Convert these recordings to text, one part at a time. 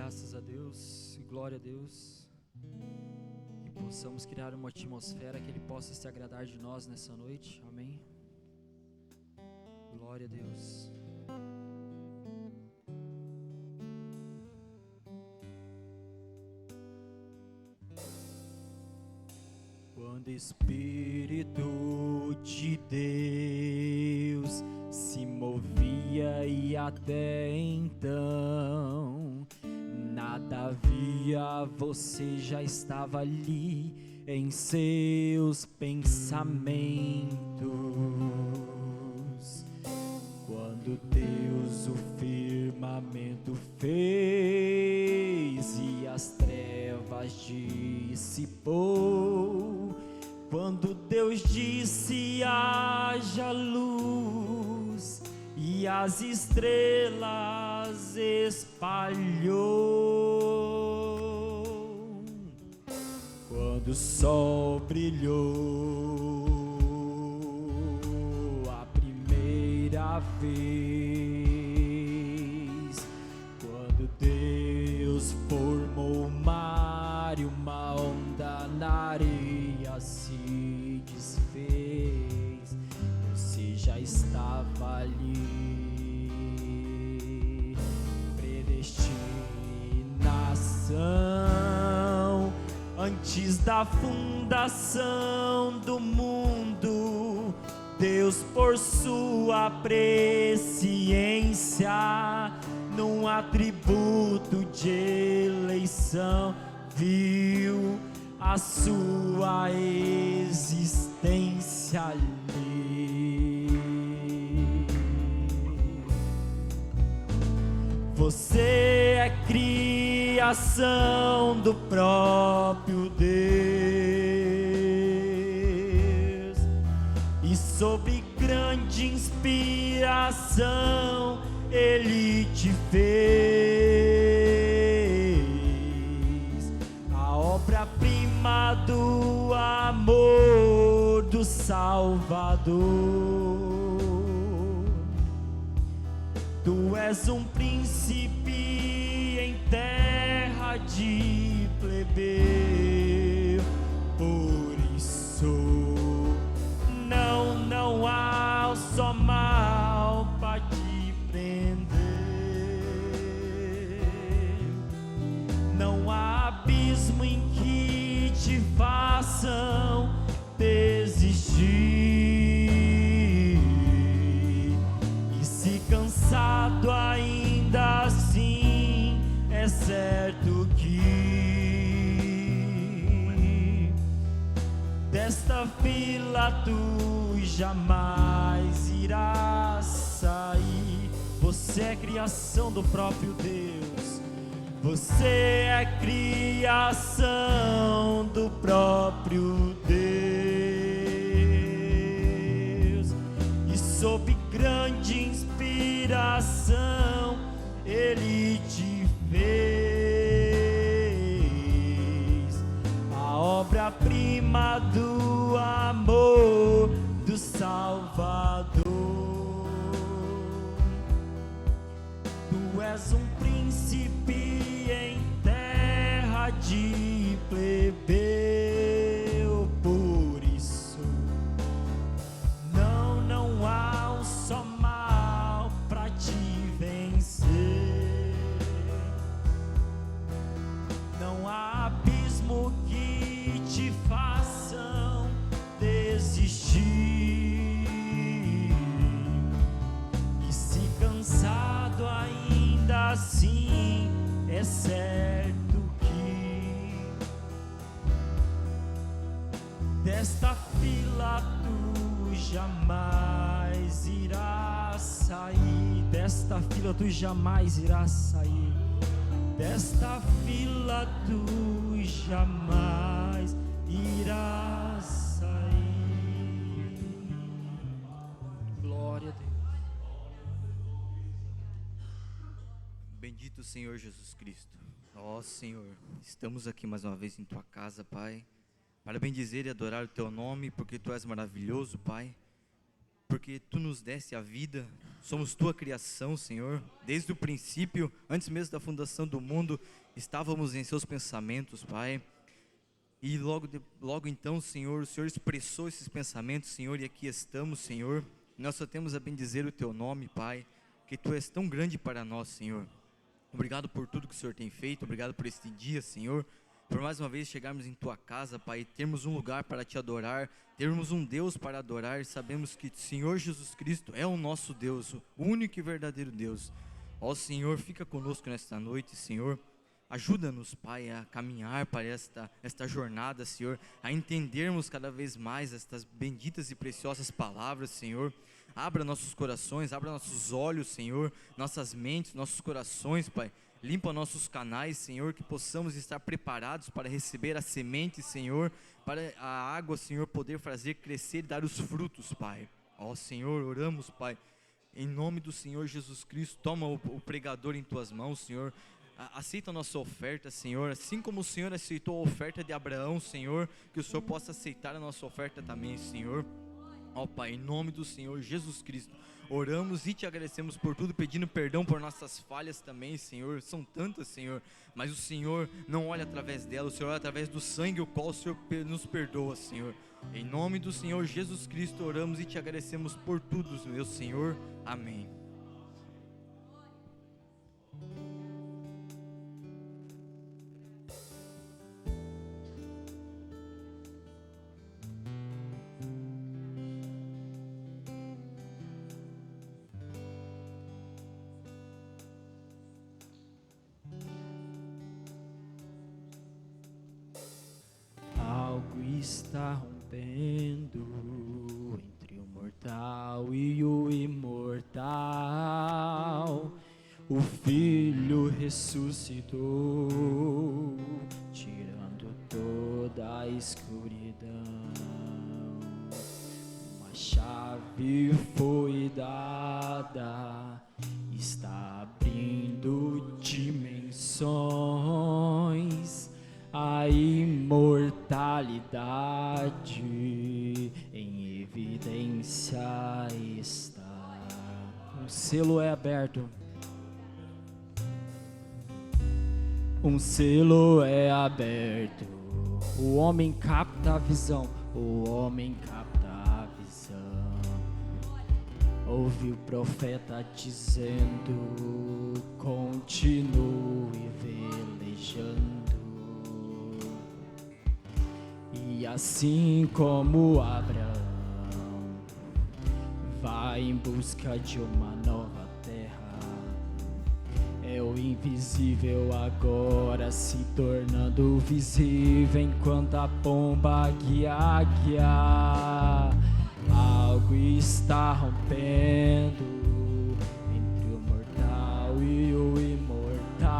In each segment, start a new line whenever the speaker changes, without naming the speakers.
Graças a Deus, glória a Deus, que possamos criar uma atmosfera que Ele possa se agradar de nós nessa noite, amém? Glória a Deus. Quando o Espírito de Deus se movia e até então nada havia, você já estava ali em seus pensamentos. Quando Deus o firmamento fez e as trevas dissipou, quando Deus disse haja luz e as estrelas espalhou, quando o sol brilhou a primeira vez, quando Deus formou o mar e uma onda na areia se desfez, você já estava ali. Predestinação, antes da fundação do mundo, Deus por sua presciência, num atributo de eleição, viu a sua existência ali. Você é criação do próprio Deus, e sob grande inspiração Ele te fez, a obra-prima do amor do Salvador. Tu és um príncipe em terra de plebeu, por isso não há só mal para te prender, não há abismo em que te façam desistir. Cansado ainda assim, é certo que desta fila tu jamais irás sair. Você é criação do próprio Deus, você é criação do próprio Deus, e sob grande inspiração Ele te fez, a obra-prima do amor do Salvador. Tu és um príncipe em terra de plebeu, por isso não há só mal pra te vencer, não há abismo que te façam desistir, e se cansado ainda assim, é certo que desta fila tu jamais irás sair, desta fila tu jamais irás sair, desta fila tu jamais irás sair. Glória a Deus.
Bendito Senhor Jesus Cristo. Ó Senhor, estamos aqui mais uma vez em Tua casa, Pai, para bendizer e adorar o Teu nome, porque Tu és maravilhoso, Pai, porque Tu nos deste a vida somos tua criação, Senhor. Desde o princípio, antes mesmo da fundação do mundo, estávamos em seus pensamentos, Pai. E logo então, Senhor, o Senhor expressou esses pensamentos, Senhor, e aqui estamos, Senhor. Nós só temos a bendizer o teu nome, Pai, que tu és tão grande para nós, Senhor. Obrigado por tudo que o Senhor tem feito, obrigado por este dia, Senhor. Por mais uma vez chegarmos em tua casa, Pai, termos um lugar para te adorar, termos um Deus para adorar. Sabemos que o Senhor Jesus Cristo é o nosso Deus, o único e verdadeiro Deus. Ó Senhor, fica conosco nesta noite, Senhor. Ajuda-nos, Pai, a caminhar para esta jornada, Senhor, a entendermos cada vez mais estas benditas e preciosas palavras, Senhor. Abra nossos corações, abra nossos olhos, Senhor, nossas mentes, nossos corações, Pai. Limpa nossos canais, Senhor, que possamos estar preparados para receber a semente, Senhor, para a água, Senhor, poder fazer crescer e dar os frutos, Pai. Ó Senhor, oramos, Pai, em nome do Senhor Jesus Cristo. Toma o pregador em tuas mãos, Senhor. Aceita a nossa oferta, Senhor, assim como o Senhor aceitou a oferta de Abraão, Senhor, que o Senhor possa aceitar a nossa oferta também, Senhor. Ó Pai, em nome do Senhor Jesus Cristo, oramos e te agradecemos por tudo, pedindo perdão por nossas falhas também, Senhor. São tantas, Senhor, mas o Senhor não olha através delas, o Senhor olha através do sangue, o qual o Senhor nos perdoa, Senhor. Em nome do Senhor Jesus Cristo, oramos e te agradecemos por tudo, meu Senhor. Amém.
Está rompendo entre o mortal e o imortal. O Filho ressuscitou, tirando toda a escuridão. Uma chave foi dada, está abrindo dimensões. A imortalidade em evidência está. Um selo é aberto. Um selo é aberto. O homem capta a visão. O homem capta a visão. Ouve o profeta dizendo: continue velejando. E assim como Abraão vai em busca de uma nova terra, é o invisível agora se tornando visível, enquanto a pomba guia. Algo está rompendo entre o mortal e o imortal.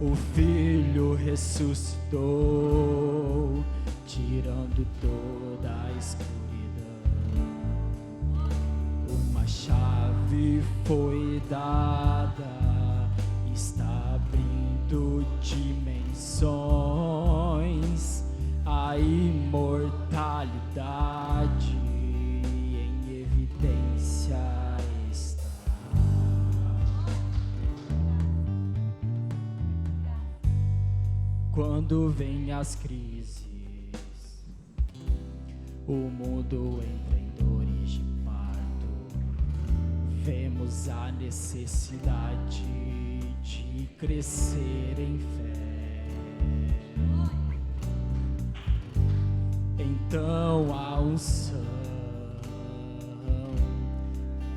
O Filho ressuscitou, tirando toda a escuridão. Uma chave foi dada, está abrindo dimensões. A imortalidade em evidência está. Quando vem as crises, o mundo entra em dores de parto. Vemos a necessidade de crescer em fé. Então a unção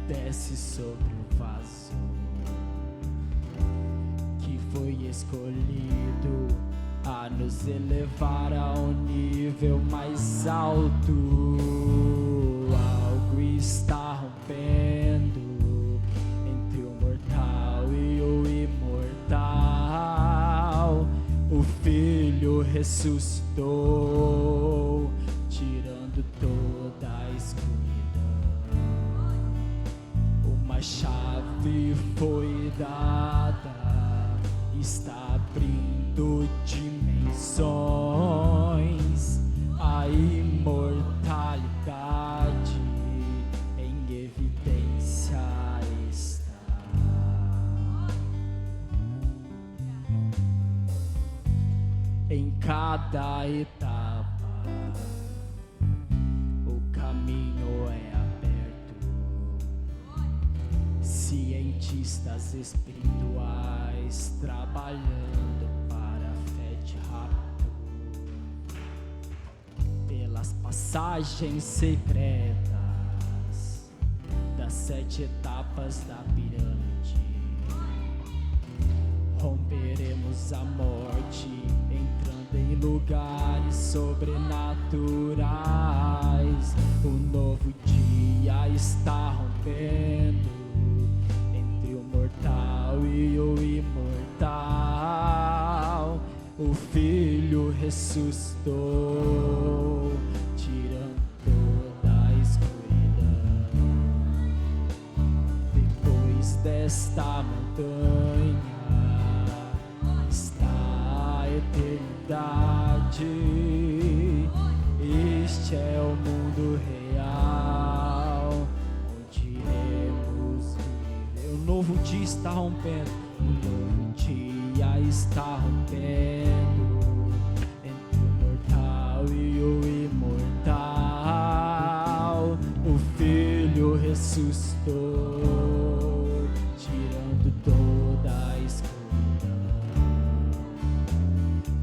desce sobre o vaso que foi escolhido a nos elevar a um nível mais alto. Algo está rompendo entre o mortal e o imortal. O Filho ressuscitou, tirando toda a escuridão. Uma chave foi dada, está abrindo dimensões. A imortalidade em evidência etapa, o caminho é aberto. Cientistas espirituais trabalhando para a fé de rápido, pelas passagens secretas das 7 etapas da pirâmide. Romperemos a morte, entrando em lugares sobrenaturais. O novo dia está rompendo entre o mortal e o imortal. O Filho ressuscitou, tirando toda a escuridão. Depois desta montanha está a eternidade. Este é o mundo real, onde iremos viver. O novo dia está rompendo, o novo dia está rompendo entre o mortal e o imortal. O Filho ressuscitou, tirando toda a escuridão.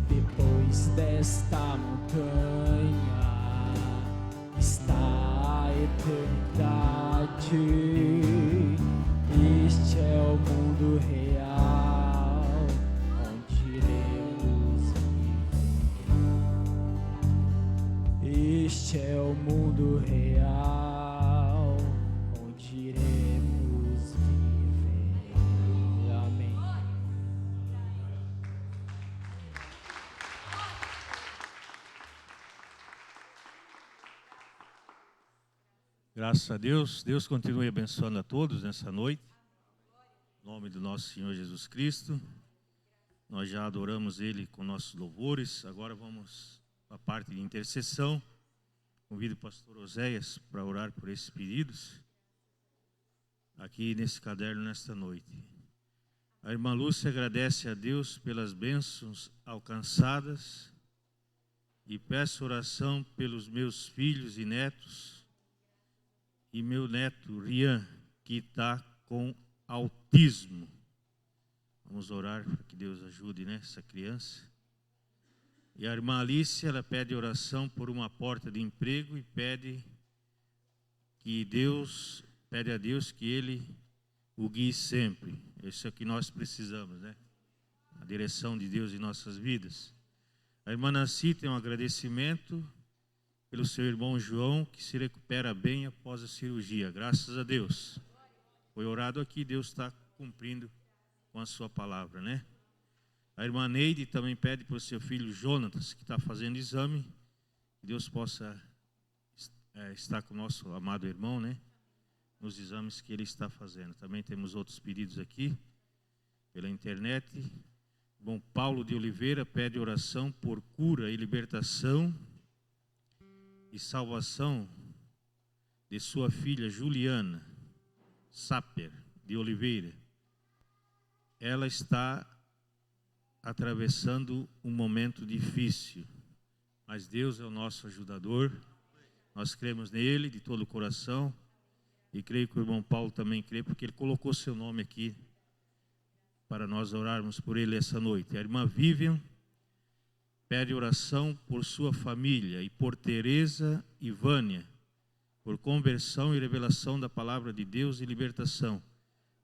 Depois desta montanha está a eternidade. Este é o mundo real, onde iremos viver. Este é o mundo real, onde iremos viver. Amém.
Graças a Deus. Deus continue abençoando a todos nessa noite. Em nome do nosso Senhor Jesus Cristo. Nós já adoramos Ele com nossos louvores. Agora vamos para a parte de intercessão. Convido o pastor Oséias para orar por esses pedidos. Aqui nesse caderno nesta noite. A irmã Lúcia agradece a Deus pelas bênçãos alcançadas e peço oração pelos meus filhos e netos. E meu neto, Rian, que está com autismo. Vamos orar para que Deus ajude, né, essa criança. E a irmã Alice, ela pede oração por uma porta de emprego e pede a Deus que Ele o guie sempre. Isso é o que nós precisamos, né? A direção de Deus em nossas vidas. A irmã Nancy tem um agradecimento pelo seu irmão João, que se recupera bem após a cirurgia. Graças a Deus. Foi orado aqui, Deus está cumprindo com a sua palavra, né? A irmã Neide também pede para o seu filho Jonatas, que está fazendo exame, que Deus possa estar com o nosso amado irmão, né? Nos exames que ele está fazendo. Também temos outros pedidos aqui, pela internet. Bom, Paulo de Oliveira pede oração por cura e libertação e salvação de sua filha Juliana Saper de Oliveira. Ela está atravessando um momento difícil, mas Deus é o nosso ajudador. Nós cremos nele de todo o coração e creio que o irmão Paulo também crê, porque ele colocou seu nome aqui para nós orarmos por ele essa noite. A irmã Vivian pede oração por sua família e por Teresa e Vânia, por conversão e revelação da palavra de Deus e libertação.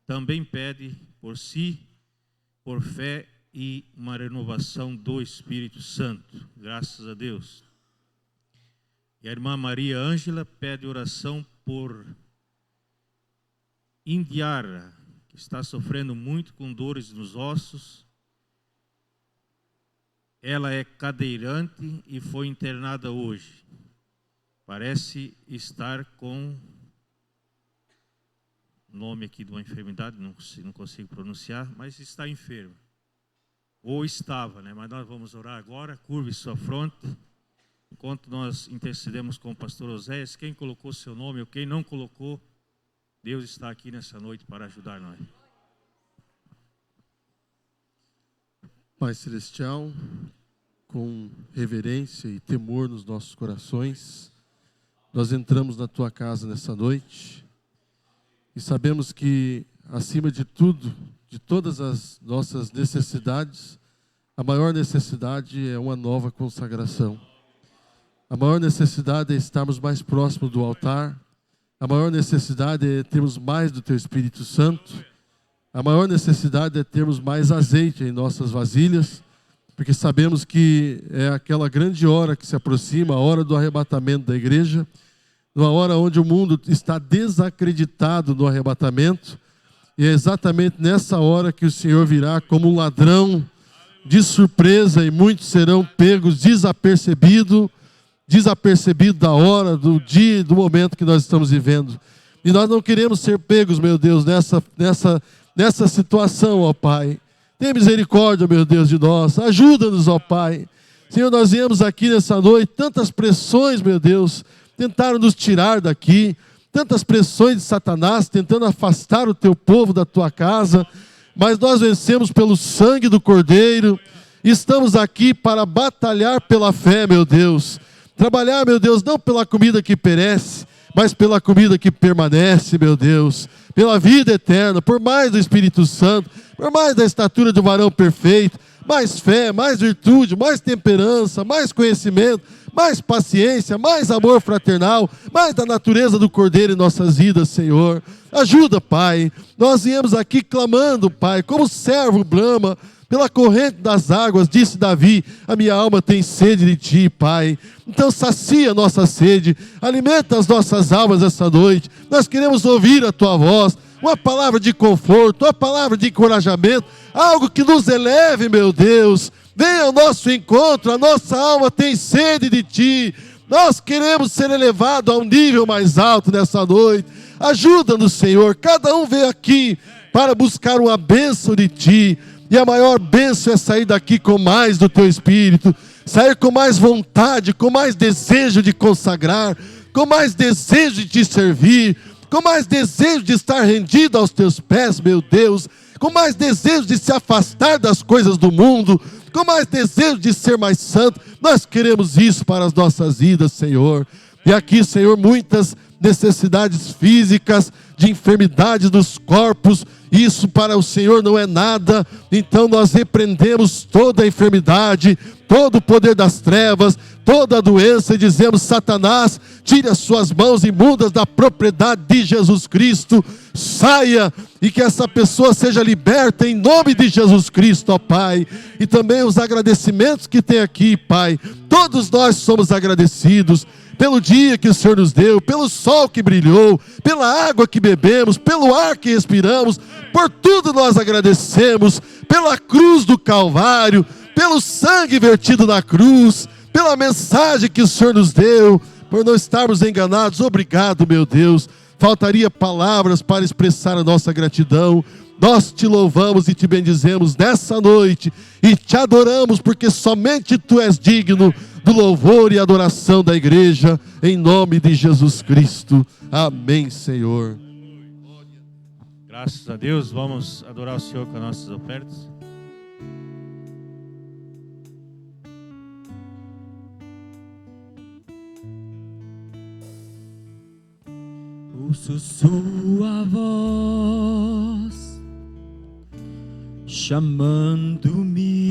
Também pede por si, por fé e uma renovação do Espírito Santo. Graças a Deus. E a irmã Maria Ângela pede oração por Indiara, que está sofrendo muito com dores nos ossos. Ela é cadeirante e foi internada hoje. Parece estar com o nome aqui de uma enfermidade, não consigo pronunciar, mas está enferma. Ou estava, né? Mas nós vamos orar agora. Curve sua fronte. Enquanto nós intercedemos com o pastor Oséias, quem colocou seu nome ou quem não colocou, Deus está aqui nessa noite para ajudar nós.
Pai Celestial, com reverência e temor nos nossos corações, nós entramos na Tua casa nessa noite e sabemos que, acima de tudo, de todas as nossas necessidades, a maior necessidade é uma nova consagração. A maior necessidade é estarmos mais próximos do altar. A maior necessidade é termos mais do Teu Espírito Santo. A maior necessidade é termos mais azeite em nossas vasilhas, porque sabemos que é aquela grande hora que se aproxima, a hora do arrebatamento da igreja, uma hora onde o mundo está desacreditado no arrebatamento, e é exatamente nessa hora que o Senhor virá como um ladrão de surpresa, e muitos serão pegos desapercebidos da hora, do dia, do momento que nós estamos vivendo. E nós não queremos ser pegos, meu Deus, nessa situação, ó Pai. Tenha misericórdia, meu Deus, de nós. Ajuda-nos, ó Pai. Senhor, nós viemos aqui nessa noite, tantas pressões, meu Deus, tentaram nos tirar daqui, tantas pressões de Satanás, tentando afastar o Teu povo da Tua casa, mas nós vencemos pelo sangue do Cordeiro, estamos aqui para batalhar pela fé, meu Deus. Trabalhar, meu Deus, não pela comida que perece, mas pela comida que permanece, meu Deus, pela vida eterna, por mais do Espírito Santo, por mais da estatura de um varão perfeito, mais fé, mais virtude, mais temperança, mais conhecimento, mais paciência, mais amor fraternal, mais da natureza do Cordeiro em nossas vidas, Senhor. Ajuda, Pai. Nós viemos aqui clamando, Pai, como servo brama, pela corrente das águas, disse Davi, a minha alma tem sede de Ti, Pai. Então sacia a nossa sede, alimenta as nossas almas essa noite. Nós queremos ouvir a Tua voz, uma palavra de conforto, uma palavra de encorajamento, algo que nos eleve, meu Deus. Venha ao nosso encontro, a nossa alma tem sede de Ti. Nós queremos ser elevados a um nível mais alto nessa noite. Ajuda-nos, Senhor. Cada um veio aqui para buscar uma bênção de Ti. E a maior bênção é sair daqui com mais do Teu Espírito, sair com mais vontade, com mais desejo de consagrar, com mais desejo de Te servir, com mais desejo de estar rendido aos Teus pés, meu Deus, com mais desejo de se afastar das coisas do mundo, com mais desejo de ser mais santo. Nós queremos isso para as nossas vidas, Senhor. E aqui, Senhor, muitas necessidades físicas, de enfermidades dos corpos, isso para o Senhor não é nada. Então nós repreendemos toda a enfermidade, todo o poder das trevas, toda a doença, e dizemos: Satanás, tire as suas mãos imundas da propriedade de Jesus Cristo, saia, e que essa pessoa seja liberta em nome de Jesus Cristo, ó Pai. E também os agradecimentos que tem aqui, Pai, todos nós somos agradecidos pelo dia que o Senhor nos deu, pelo sol que brilhou, pela água que bebemos, pelo ar que respiramos, por tudo nós agradecemos, pela cruz do Calvário, pelo sangue vertido na cruz, pela mensagem que o Senhor nos deu, por não estarmos enganados. Obrigado, meu Deus. Faltaria palavras para expressar a nossa gratidão. Nós Te louvamos e Te bendizemos nessa noite e Te adoramos, porque somente Tu és digno do louvor e adoração da igreja, em nome de Jesus Cristo. Amém, Senhor.
Graças a Deus, vamos adorar o Senhor com as nossas ofertas.
Ouço Sua voz chamando-me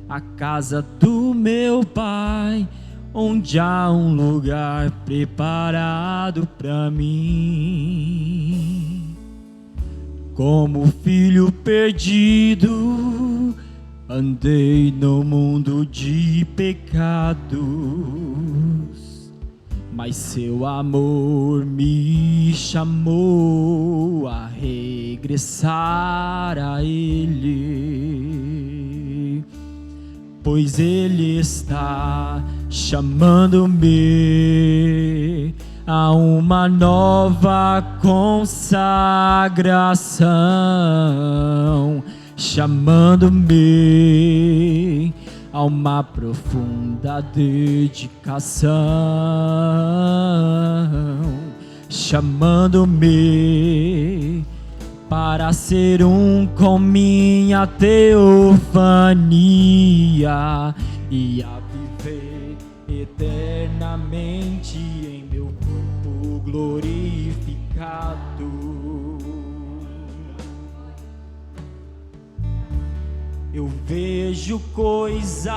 à casa do meu Pai, onde há um lugar preparado para mim. Como filho perdido, andei no mundo de pecados, mas Seu amor me chamou a regressar a Ele, pois Ele está chamando-me a uma nova consagração, chamando-me a uma profunda dedicação, chamando-me para ser um com minha teofania e a viver eternamente em meu corpo glorificado. Eu vejo coisas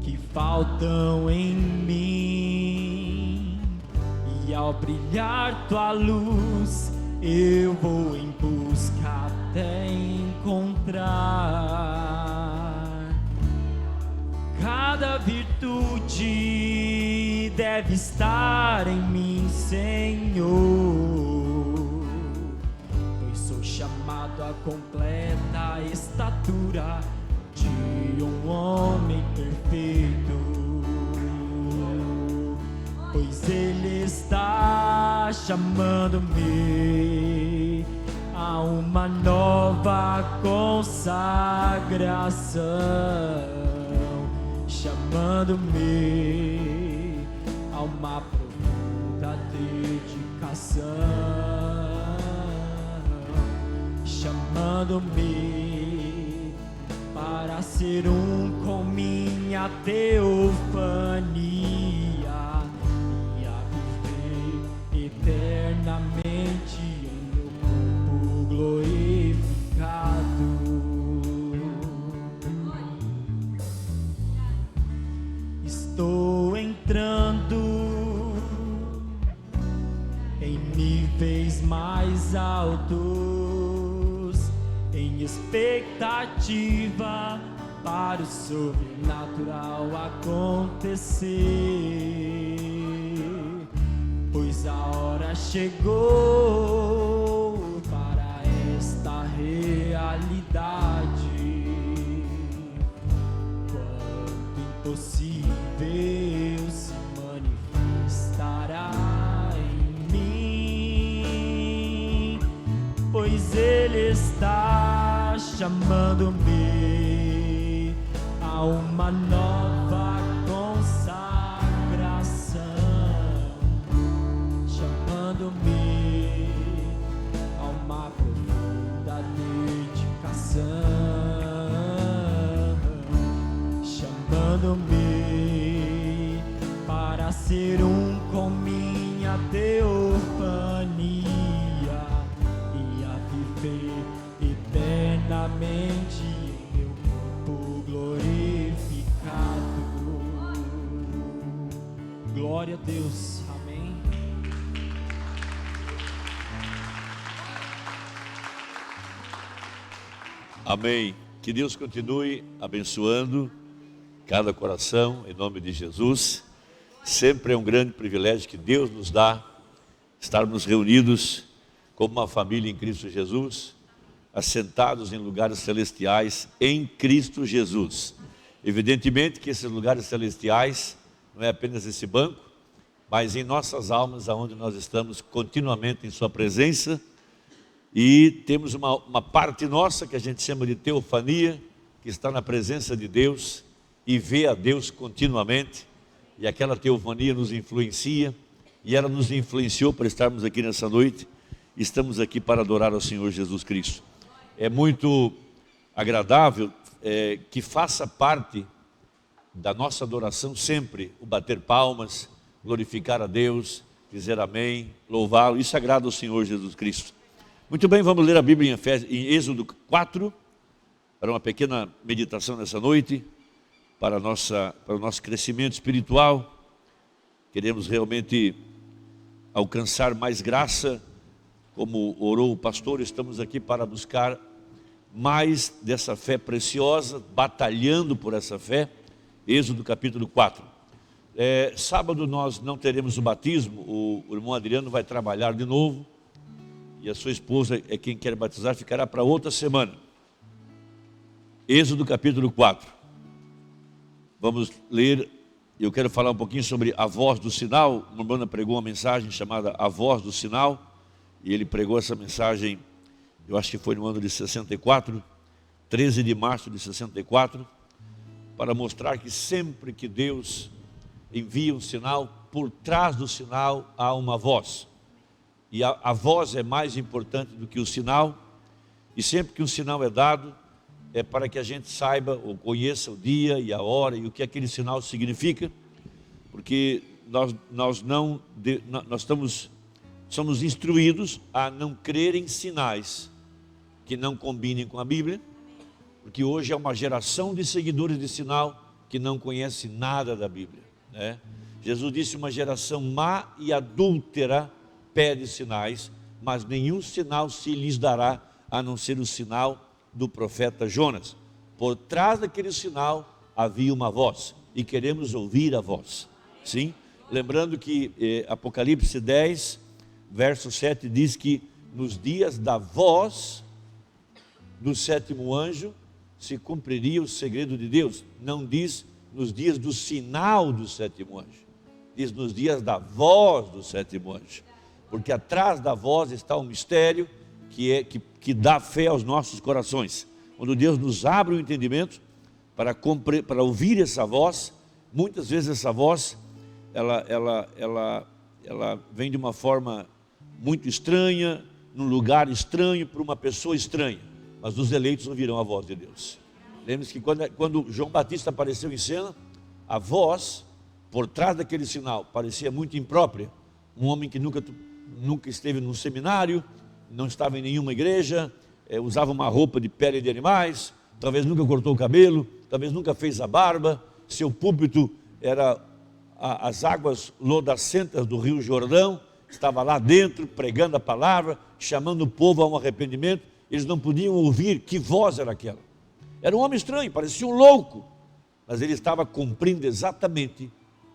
que faltam em mim, e ao brilhar tua luz eu vou em busca até encontrar. Cada virtude deve estar em mim, Senhor, pois sou chamado à completa estatura de um homem perfeito, pois Ele está chamando-me a uma nova consagração, chamando-me a uma profunda dedicação, chamando-me para ser um com minha teofania e a viver eternamente em meu corpo glorificado. Estou entrando em níveis mais altos, em expectativa para o sobrenatural acontecer, pois a hora chegou para esta realidade. Quanto impossível se manifestará em mim, pois Ele está chamando-me a uma nova consagração, chamando-me a uma profunda dedicação, chamando-me para ser um com minha teofania e a viver eternamente em meu corpo glorificado. Glória a Deus, amém.
Amém. Que Deus continue abençoando cada coração, em nome de Jesus. Sempre é um grande privilégio que Deus nos dá estarmos reunidos como uma família em Cristo Jesus, assentados em lugares celestiais em Cristo Jesus. Evidentemente que esses lugares celestiais não é apenas esse banco, mas em nossas almas, aonde nós estamos continuamente em sua presença, e temos uma parte nossa que a gente chama de teofania, que está na presença de Deus e vê a Deus continuamente, e aquela teofania nos influencia, e ela nos influenciou para estarmos aqui nessa noite. Estamos aqui para adorar ao Senhor Jesus Cristo. É muito agradável que faça parte da nossa adoração sempre o bater palmas, glorificar a Deus, dizer amém, louvá-lo. Isso agrada ao Senhor Jesus Cristo. Muito bem, vamos ler a Bíblia em Êxodo 4, para uma pequena meditação nessa noite, para o nosso crescimento espiritual. Queremos realmente alcançar mais graça, como orou o pastor. Estamos aqui para buscar mais dessa fé preciosa, batalhando por essa fé. Êxodo capítulo 4. Sábado nós não teremos o batismo, o irmão Adriano vai trabalhar de novo, e a sua esposa é quem quer batizar, ficará para outra semana. Êxodo capítulo 4. Vamos ler. Eu quero falar um pouquinho sobre a voz do sinal. O irmão pregou uma mensagem chamada A Voz do Sinal, e ele pregou essa mensagem, eu acho que foi no ano de 64, 13 de março de 64, para mostrar que sempre que Deus envia um sinal, por trás do sinal há uma voz. E a voz é mais importante do que o sinal. E sempre que um sinal é dado, é para que a gente saiba ou conheça o dia e a hora e o que aquele sinal significa. Porque somos instruídos a não crer em sinais que não combinem com a Bíblia, porque hoje é uma geração de seguidores de sinal que não conhece nada da Bíblia, né? Jesus disse: uma geração má e adúltera pede sinais, mas nenhum sinal se lhes dará a não ser o sinal do profeta Jonas. Por trás daquele sinal havia uma voz, e queremos ouvir a voz. Sim? Lembrando que Apocalipse 10, verso 7 diz que nos dias da voz do sétimo anjo se cumpriria o segredo de Deus. Não diz nos dias do sinal do sétimo anjo, diz nos dias da voz do sétimo anjo, porque atrás da voz está um mistério que dá fé aos nossos corações. Quando Deus nos abre o entendimento para ouvir essa voz, muitas vezes essa voz ela vem de uma forma muito estranha, num lugar estranho, para uma pessoa estranha, mas os eleitos ouvirão a voz de Deus. Lembre-se que quando João Batista apareceu em cena, a voz por trás daquele sinal parecia muito imprópria. Um homem que nunca esteve num seminário, não estava em nenhuma igreja, usava uma roupa de pele de animais, talvez nunca cortou o cabelo, talvez nunca fez a barba. Seu púlpito era as águas lodacentas do Rio Jordão, estava lá dentro pregando a palavra, chamando o povo a um arrependimento. Eles não podiam ouvir que voz era aquela. Era um homem estranho, parecia um louco, mas ele estava cumprindo exatamente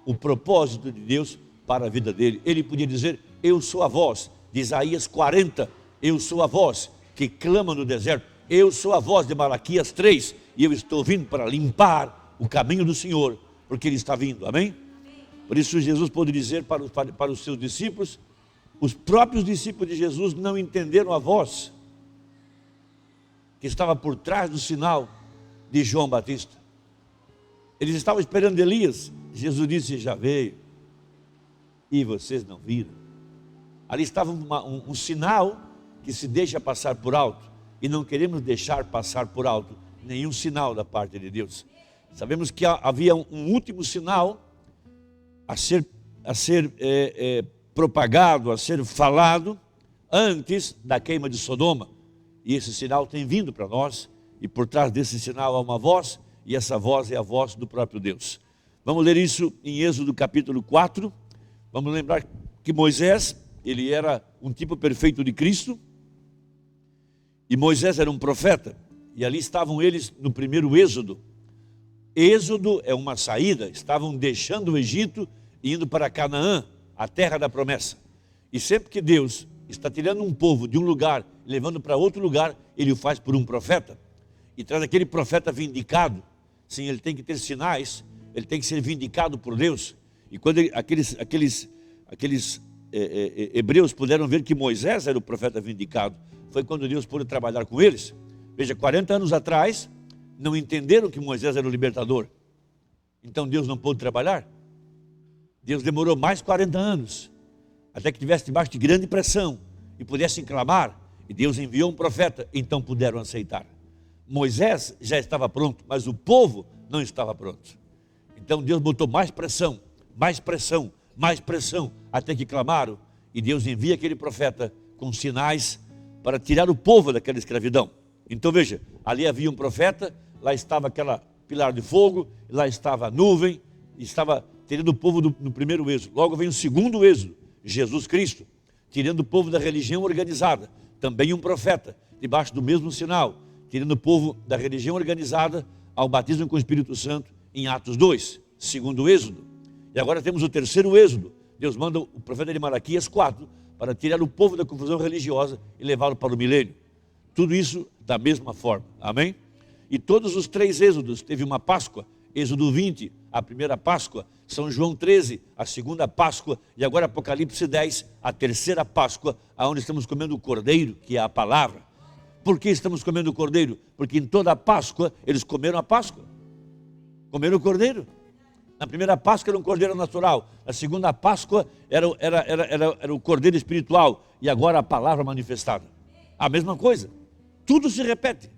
o propósito de Deus para a vida dele. Ele podia dizer: eu sou a voz de Isaías 40, eu sou a voz que clama no deserto, eu sou a voz de Malaquias 3, e eu estou vindo para limpar o caminho do Senhor, porque Ele está vindo, amém? Por isso Jesus pôde dizer para os seus discípulos. Os próprios discípulos de Jesus não entenderam a voz que estava por trás do sinal de João Batista. Eles estavam esperando Elias. Jesus disse: já veio, e vocês não viram. Ali estava um sinal que se deixa passar por alto, e não queremos deixar passar por alto nenhum sinal da parte de Deus. Sabemos que havia um último sinal a ser propagado, a ser falado antes da queima de Sodoma, e esse sinal tem vindo para nós, e por trás desse sinal há uma voz, e essa voz é a voz do próprio Deus. Vamos ler isso em Êxodo capítulo 4. Vamos lembrar que Moisés, ele era um tipo perfeito de Cristo, e Moisés era um profeta, e ali estavam eles no primeiro êxodo. Êxodo é uma saída, estavam deixando o Egito e indo para Canaã, a terra da promessa. E sempre que Deus está tirando um povo de um lugar, levando para outro lugar, Ele o faz por um profeta, e traz aquele profeta vindicado. Sim, ele tem que ter sinais, ele tem que ser vindicado por Deus. E quando aqueles hebreus puderam ver que Moisés era o profeta vindicado, foi quando Deus pôde trabalhar com eles. Veja, 40 anos atrás, não entenderam que Moisés era o libertador, então Deus não pôde trabalhar. Deus demorou mais 40 anos, até que estivesse debaixo de grande pressão, e pudessem clamar, e Deus enviou um profeta, então puderam aceitar. Moisés já estava pronto, mas o povo não estava pronto. Então Deus botou mais pressão, mais pressão, mais pressão, até que clamaram, e Deus envia aquele profeta com sinais para tirar o povo daquela escravidão. Então veja, ali havia um profeta, lá estava aquela pilar de fogo, lá estava a nuvem, estava tirando o povo no primeiro êxodo. Logo vem o segundo êxodo, Jesus Cristo, tirando o povo da religião organizada, também um profeta, debaixo do mesmo sinal, tirando o povo da religião organizada ao batismo com o Espírito Santo em Atos 2, segundo êxodo. E agora temos o terceiro êxodo. Deus manda o profeta de Malaquias 4 para tirar o povo da confusão religiosa e levá-lo para o milênio. Tudo isso da mesma forma, amém? E todos os três êxodos teve uma Páscoa. Êxodo 20, a primeira Páscoa, São João 13, a segunda Páscoa, e agora Apocalipse 10, a terceira Páscoa, aonde estamos comendo o cordeiro, que é a palavra. Por que estamos comendo o cordeiro? Porque em toda a Páscoa eles comeram a Páscoa, comeram o cordeiro. Na primeira Páscoa era um cordeiro natural, na segunda Páscoa era o cordeiro espiritual, e agora a palavra manifestada. A mesma coisa, tudo se repete.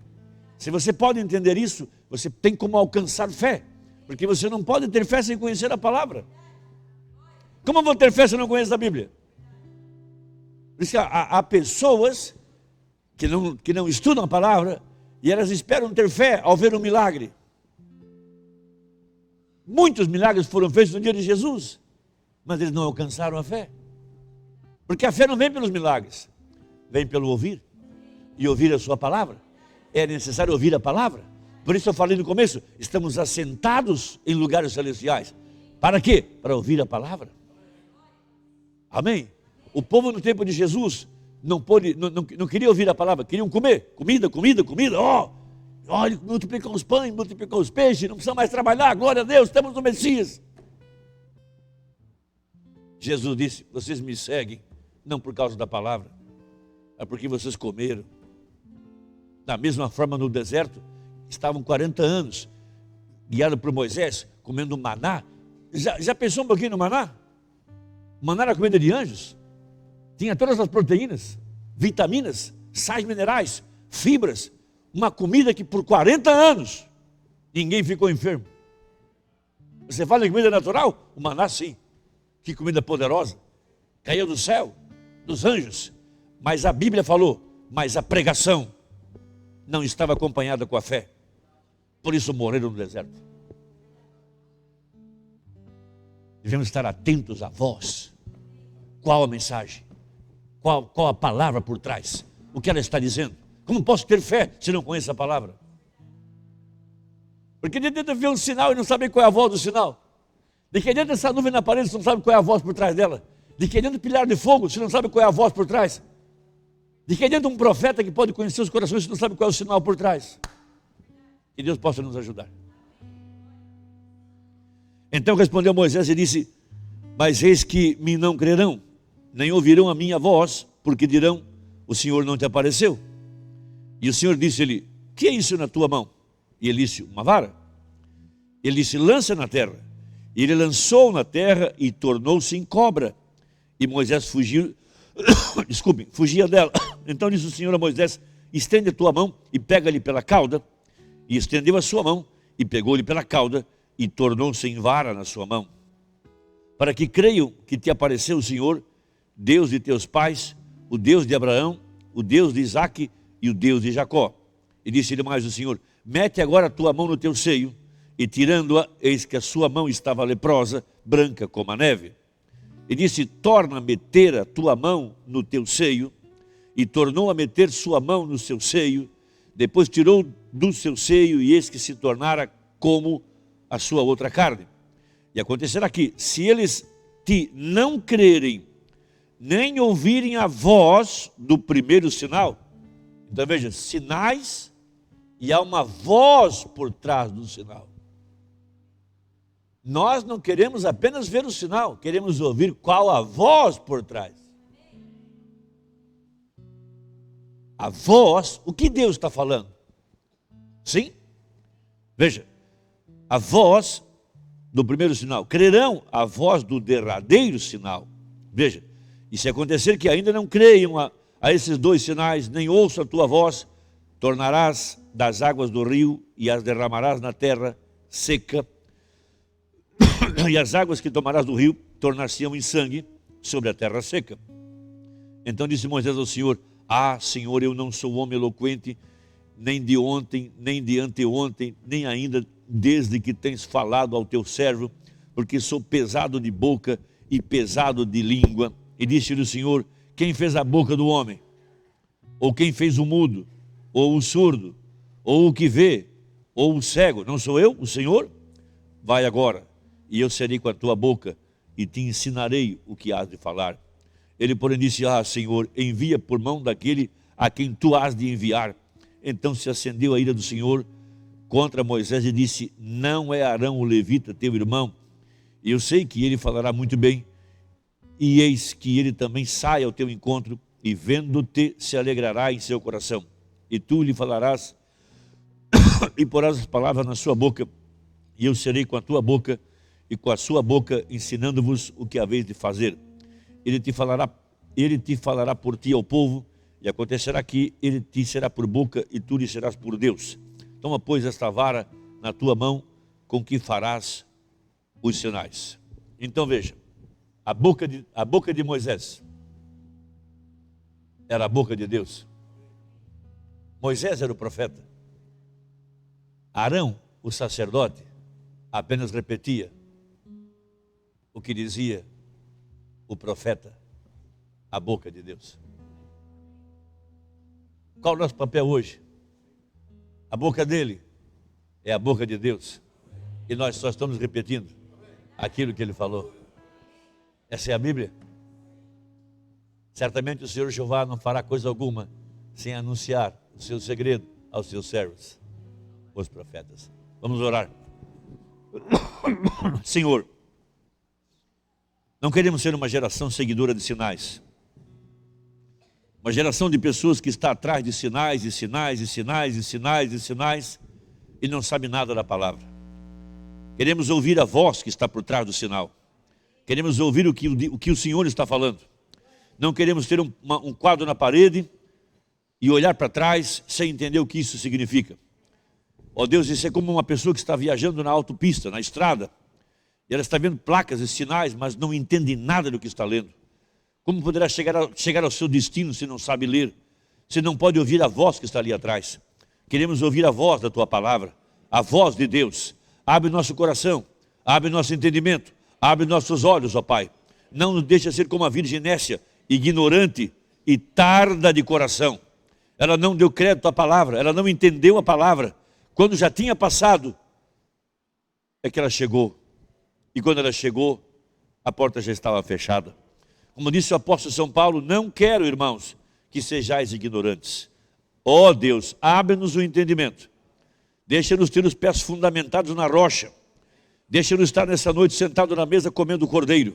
Se você pode entender isso, você tem como alcançar fé, porque você não pode ter fé sem conhecer a palavra. Como eu vou ter fé se eu não conheço a Bíblia? Por isso que há pessoas que não estudam a palavra e elas esperam ter fé ao ver um milagre. Muitos milagres foram feitos no dia de Jesus, mas eles não alcançaram a fé. Porque a fé não vem pelos milagres, vem pelo ouvir, e ouvir a sua palavra. É necessário ouvir a palavra. Por isso eu falei no começo, estamos assentados em lugares celestiais. Para quê? Para ouvir a palavra. Amém? O povo no tempo de Jesus não queria ouvir a palavra, queriam comer, comida, ele multiplicou os pães, multiplicou os peixes, não precisa mais trabalhar, glória a Deus, temos o Messias. Jesus disse, vocês me seguem, não por causa da palavra, é porque vocês comeram. Da mesma forma no deserto, estavam 40 anos, guiados por Moisés, comendo maná. Já pensou um pouquinho no maná? Maná era comida de anjos, tinha todas as proteínas, vitaminas, sais minerais, fibras, uma comida que por 40 anos ninguém ficou enfermo. Você fala em comida natural? O maná sim, que comida poderosa, caiu do céu, dos anjos, mas a Bíblia falou, mas a pregação não estava acompanhada com a fé, por isso morreram no deserto. Devemos estar atentos à voz. Qual a mensagem? Qual a palavra por trás? O que ela está dizendo? Como posso ter fé se não conheço a palavra? Porque de dentro vê um sinal e não sabe qual é a voz do sinal. De que dentro dessa nuvem na parede você não sabe qual é a voz por trás dela. De que dentro do pilar de fogo você não sabe qual é a voz por trás. De que dentro um profeta que pode conhecer os corações você não sabe qual é o sinal por trás. Que Deus possa nos ajudar. Então respondeu Moisés e disse, mas eis que me não crerão, nem ouvirão a minha voz, porque dirão, o Senhor não te apareceu. E o Senhor disse-lhe, que é isso na tua mão? E ele disse, uma vara. Ele disse, lança na terra. E ele lançou na terra e tornou-se em cobra. E Moisés fugia dela. Então disse o Senhor a Moisés, estende a tua mão e pega-lhe pela cauda. E estendeu a sua mão e pegou-lhe pela cauda e tornou-se em vara na sua mão. Para que creiam que te apareceu o Senhor, Deus de teus pais, o Deus de Abraão, o Deus de Isaque e o Deus de Jacó. E disse-lhe mais o Senhor, mete agora a tua mão no teu seio, e tirando-a, eis que a sua mão estava leprosa, branca como a neve. E disse, torna a meter a tua mão no teu seio, e tornou a meter sua mão no seu seio, depois tirou do seu seio, e eis que se tornara como a sua outra carne. E acontecerá que, se eles te não crerem, nem ouvirem a voz do primeiro sinal. Então veja, sinais e há uma voz por trás do sinal. Nós não queremos apenas ver o sinal, queremos ouvir qual a voz por trás. A voz, o que Deus está falando? Sim? Veja, a voz do primeiro sinal. Crerão a voz do derradeiro sinal. Veja, e se acontecer que ainda não creiam a esses dois sinais, nem ouçam a tua voz, tornarás das águas do rio e as derramarás na terra seca, e as águas que tomarás do rio tornar-se-ão em sangue sobre a terra seca. Então disse Moisés ao Senhor, Senhor, eu não sou homem eloquente, nem de ontem, nem de anteontem, nem ainda desde que tens falado ao teu servo, porque sou pesado de boca e pesado de língua. E disse-lhe o Senhor, quem fez a boca do homem? Ou quem fez o mudo? Ou o surdo? Ou o que vê? Ou o cego? Não sou eu, o Senhor? Vai agora, e eu serei com a tua boca, e te ensinarei o que has de falar. Ele, porém, disse, Senhor, envia por mão daquele a quem tu has de enviar. Então se acendeu a ira do Senhor contra Moisés e disse, não é Arão o levita, teu irmão? E eu sei que ele falará muito bem, e eis que ele também sai ao teu encontro, e vendo-te se alegrará em seu coração. E tu lhe falarás, e porás as palavras na sua boca, e eu serei com a tua boca, e com a sua boca ensinando-vos o que haveis de fazer. Ele te falará por ti ao povo, e acontecerá que ele te será por boca e tu lhe serás por Deus. Toma, pois, esta vara na tua mão, com que farás os sinais. Então veja, a boca de Moisés era a boca de Deus. Moisés era o profeta. Arão, o sacerdote, apenas repetia o que dizia o profeta, a boca de Deus. Qual é o nosso papel hoje? A boca dele é a boca de Deus. E nós só estamos repetindo aquilo que ele falou. Essa é a Bíblia. Certamente o Senhor Jeová não fará coisa alguma sem anunciar o seu segredo aos seus servos, os profetas. Vamos orar. Senhor, não queremos ser uma geração seguidora de sinais. Uma geração de pessoas que está atrás de sinais, e sinais, e sinais, e sinais, e sinais, e não sabe nada da palavra. Queremos ouvir a voz que está por trás do sinal. Queremos ouvir o que o Senhor está falando. Não queremos ter um quadro na parede e olhar para trás sem entender o que isso significa. Ó Deus, isso é como uma pessoa que está viajando na autopista, na estrada, e ela está vendo placas e sinais, mas não entende nada do que está lendo. Como poderá chegar ao seu destino se não sabe ler? Se não pode ouvir a voz que está ali atrás? Queremos ouvir a voz da Tua palavra, a voz de Deus. Abre nosso coração, abre nosso entendimento, abre nossos olhos, ó Pai. Não nos deixa ser como a Virgem Nécia, ignorante e tarda de coração. Ela não deu crédito à palavra, ela não entendeu a palavra. Quando já tinha passado, é que ela chegou. E quando ela chegou, a porta já estava fechada. Como disse o apóstolo São Paulo, não quero, irmãos, que sejais ignorantes. Ó Deus, abre-nos o entendimento. Deixa-nos ter os pés fundamentados na rocha. Deixa-nos estar nessa noite sentado na mesa comendo o cordeiro.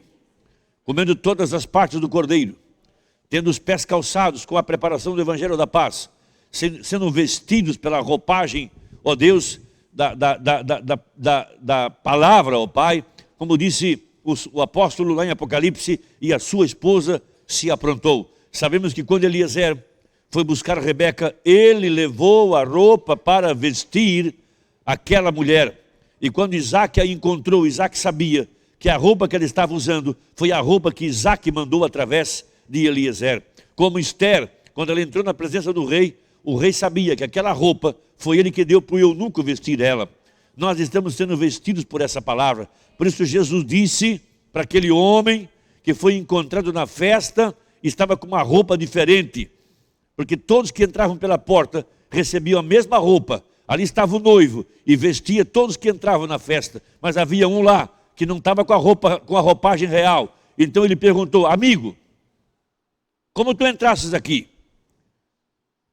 Comendo todas as partes do cordeiro. Tendo os pés calçados com a preparação do Evangelho da Paz. Sendo vestidos pela roupagem, ó Deus, da palavra, ó Pai. Como disse o apóstolo lá em Apocalipse, e a sua esposa se aprontou. Sabemos que quando Eliezer foi buscar Rebeca, ele levou a roupa para vestir aquela mulher. E quando Isaac a encontrou, Isaac sabia que a roupa que ela estava usando foi a roupa que Isaac mandou através de Eliezer. Como Esther, quando ela entrou na presença do rei, o rei sabia que aquela roupa foi ele que deu para o eunuco vestir ela. Nós estamos sendo vestidos por essa palavra. Por isso Jesus disse para aquele homem que foi encontrado na festa, estava com uma roupa diferente. Porque todos que entravam pela porta recebiam a mesma roupa. Ali estava o noivo e vestia todos que entravam na festa. Mas havia um lá que não estava com a roupagem real. Então ele perguntou: amigo, como tu entrasses aqui?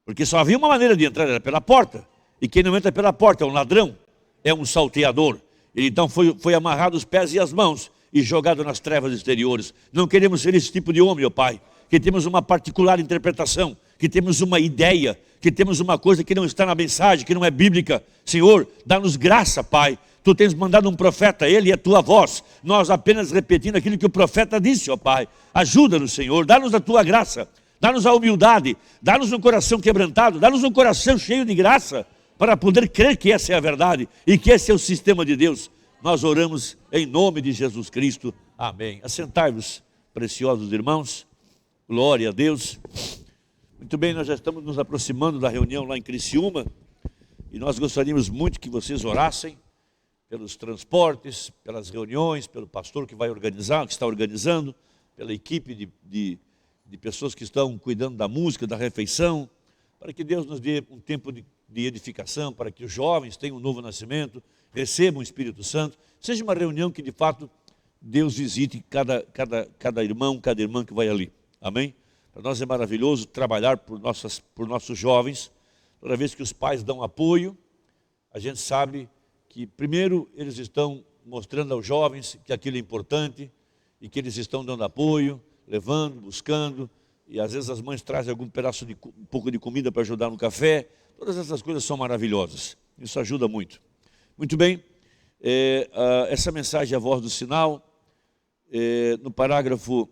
Porque só havia uma maneira de entrar, era pela porta. E quem não entra pela porta é um ladrão, é um salteador. Ele então foi amarrado os pés e as mãos e jogado nas trevas exteriores. Não queremos ser esse tipo de homem, ó Pai, que temos uma particular interpretação, que temos uma ideia, que temos uma coisa que não está na mensagem, que não é bíblica. Senhor, dá-nos graça, Pai. Tu tens mandado um profeta, ele é a tua voz. Nós apenas repetindo aquilo que o profeta disse, ó Pai. Ajuda-nos, Senhor, dá-nos a tua graça, dá-nos a humildade, dá-nos um coração quebrantado, dá-nos um coração cheio de graça, para poder crer que essa é a verdade e que esse é o sistema de Deus. Nós oramos em nome de Jesus Cristo. Amém. Assentai-vos, preciosos irmãos. Glória a Deus. Muito bem, nós já estamos nos aproximando da reunião lá em Criciúma. E nós gostaríamos muito que vocês orassem pelos transportes, pelas reuniões, pelo pastor que vai organizar, que está organizando, pela equipe de pessoas que estão cuidando da música, da refeição, para que Deus nos dê um tempo de edificação, para que os jovens tenham um novo nascimento, recebam o Espírito Santo. Seja uma reunião que de fato Deus visite cada irmão, cada irmã que vai ali. Amém? Para nós é maravilhoso trabalhar por nossos jovens. Toda vez que os pais dão apoio, a gente sabe que primeiro eles estão mostrando aos jovens que aquilo é importante e que eles estão dando apoio, levando, buscando, e às vezes as mães trazem algum pedaço um pouco de comida para ajudar no café. Todas essas coisas são maravilhosas, isso ajuda muito. Muito bem, Essa mensagem é a voz do sinal. No parágrafo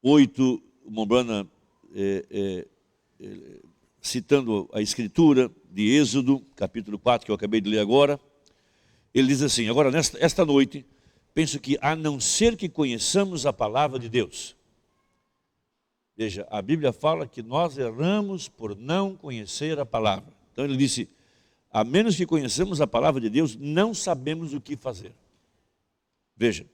8, o Mombrana, citando a escritura de Êxodo, capítulo 4, que eu acabei de ler agora, ele diz assim: agora, esta noite, penso que, a não ser que conheçamos a palavra de Deus. Veja, a Bíblia fala que nós erramos por não conhecer a palavra. Então ele disse, a menos que conheçamos a palavra de Deus, não sabemos o que fazer. Veja,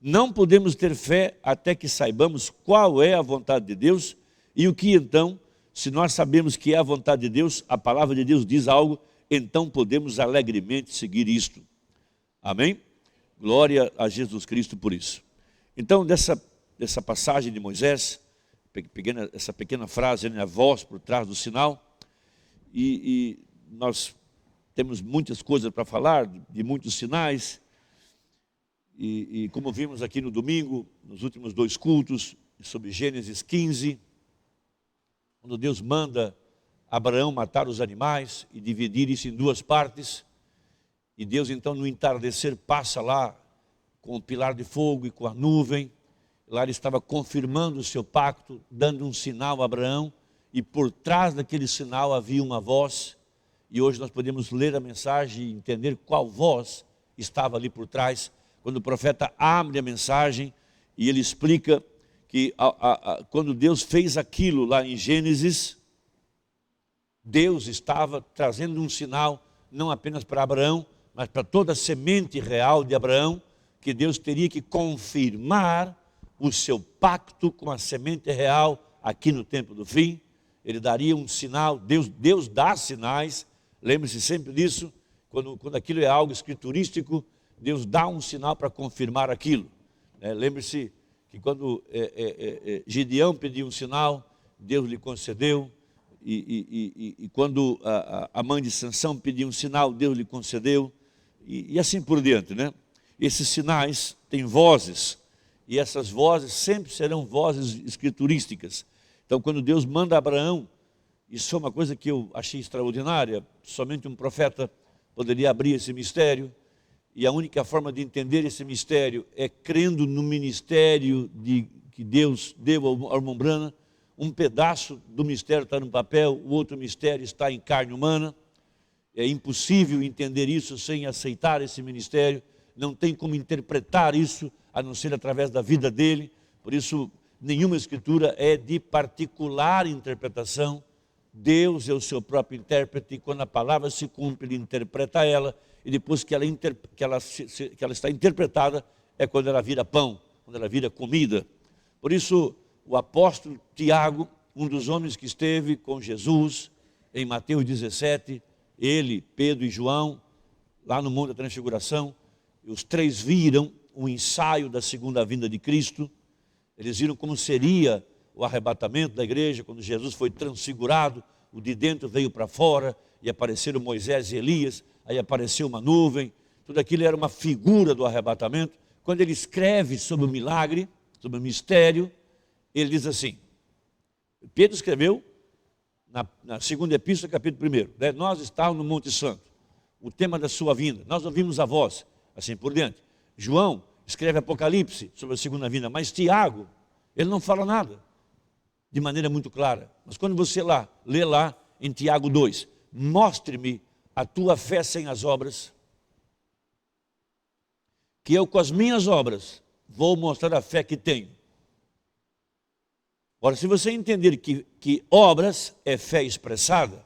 não podemos ter fé até que saibamos qual é a vontade de Deus e o que então, se nós sabemos que é a vontade de Deus, a palavra de Deus diz algo, então podemos alegremente seguir isto. Amém? Glória a Jesus Cristo por isso. Então, dessa passagem de Moisés, essa pequena frase, a voz por trás do sinal, e nós temos muitas coisas para falar, de muitos sinais, e como vimos aqui no domingo, nos últimos 2 cultos, sobre Gênesis 15, quando Deus manda Abraão matar os animais e dividir isso em 2 partes, e Deus então no entardecer passa lá com o pilar de fogo e com a nuvem, lá ele estava confirmando o seu pacto, dando um sinal a Abraão, e por trás daquele sinal havia uma voz, e hoje nós podemos ler a mensagem e entender qual voz estava ali por trás, quando o profeta abre a mensagem e ele explica que quando Deus fez aquilo lá em Gênesis, Deus estava trazendo um sinal, não apenas para Abraão, mas para toda a semente real de Abraão, que Deus teria que confirmar o seu pacto com a semente real aqui no tempo do fim. Ele daria um sinal, Deus dá sinais, lembre-se sempre disso, quando aquilo é algo escriturístico, Deus dá um sinal para confirmar aquilo. Lembre-se que quando Gideão pediu um sinal, Deus lhe concedeu, e quando a mãe de Sansão pediu um sinal, Deus lhe concedeu, e assim por diante, né? Esses sinais têm vozes, e essas vozes sempre serão vozes escriturísticas. Então, quando Deus manda Abraão, isso é uma coisa que eu achei extraordinária, somente um profeta poderia abrir esse mistério, e a única forma de entender esse mistério é crendo no ministério que Deus deu ao Mombrana. Um pedaço do mistério está no papel, o outro mistério está em carne humana. É impossível entender isso sem aceitar esse ministério, não tem como interpretar isso, a não ser através da vida dele. Por isso, nenhuma escritura é de particular interpretação. Deus é o seu próprio intérprete, e quando a palavra se cumpre, ele interpreta ela, e depois que ela está interpretada, é quando ela vira pão, quando ela vira comida. Por isso, o apóstolo Tiago, um dos homens que esteve com Jesus em Mateus 17, ele, Pedro e João, lá no Monte da Transfiguração, os 3 viram o ensaio da segunda vinda de Cristo. Eles viram como seria o arrebatamento da igreja, quando Jesus foi transfigurado, o de dentro veio para fora, e apareceram Moisés e Elias, aí apareceu uma nuvem, tudo aquilo era uma figura do arrebatamento. Quando ele escreve sobre o milagre, sobre o mistério, ele diz assim, Pedro escreveu na segunda epístola, capítulo 1, né? Nós estávamos no Monte Santo, o tema da sua vinda, nós ouvimos a voz, assim por diante. João escreve Apocalipse sobre a segunda vinda, mas Tiago, ele não fala nada de maneira muito clara. Mas quando você lê lá em Tiago 2, mostre-me a tua fé sem as obras, que eu com as minhas obras vou mostrar a fé que tenho. Ora, se você entender que obras é fé expressada,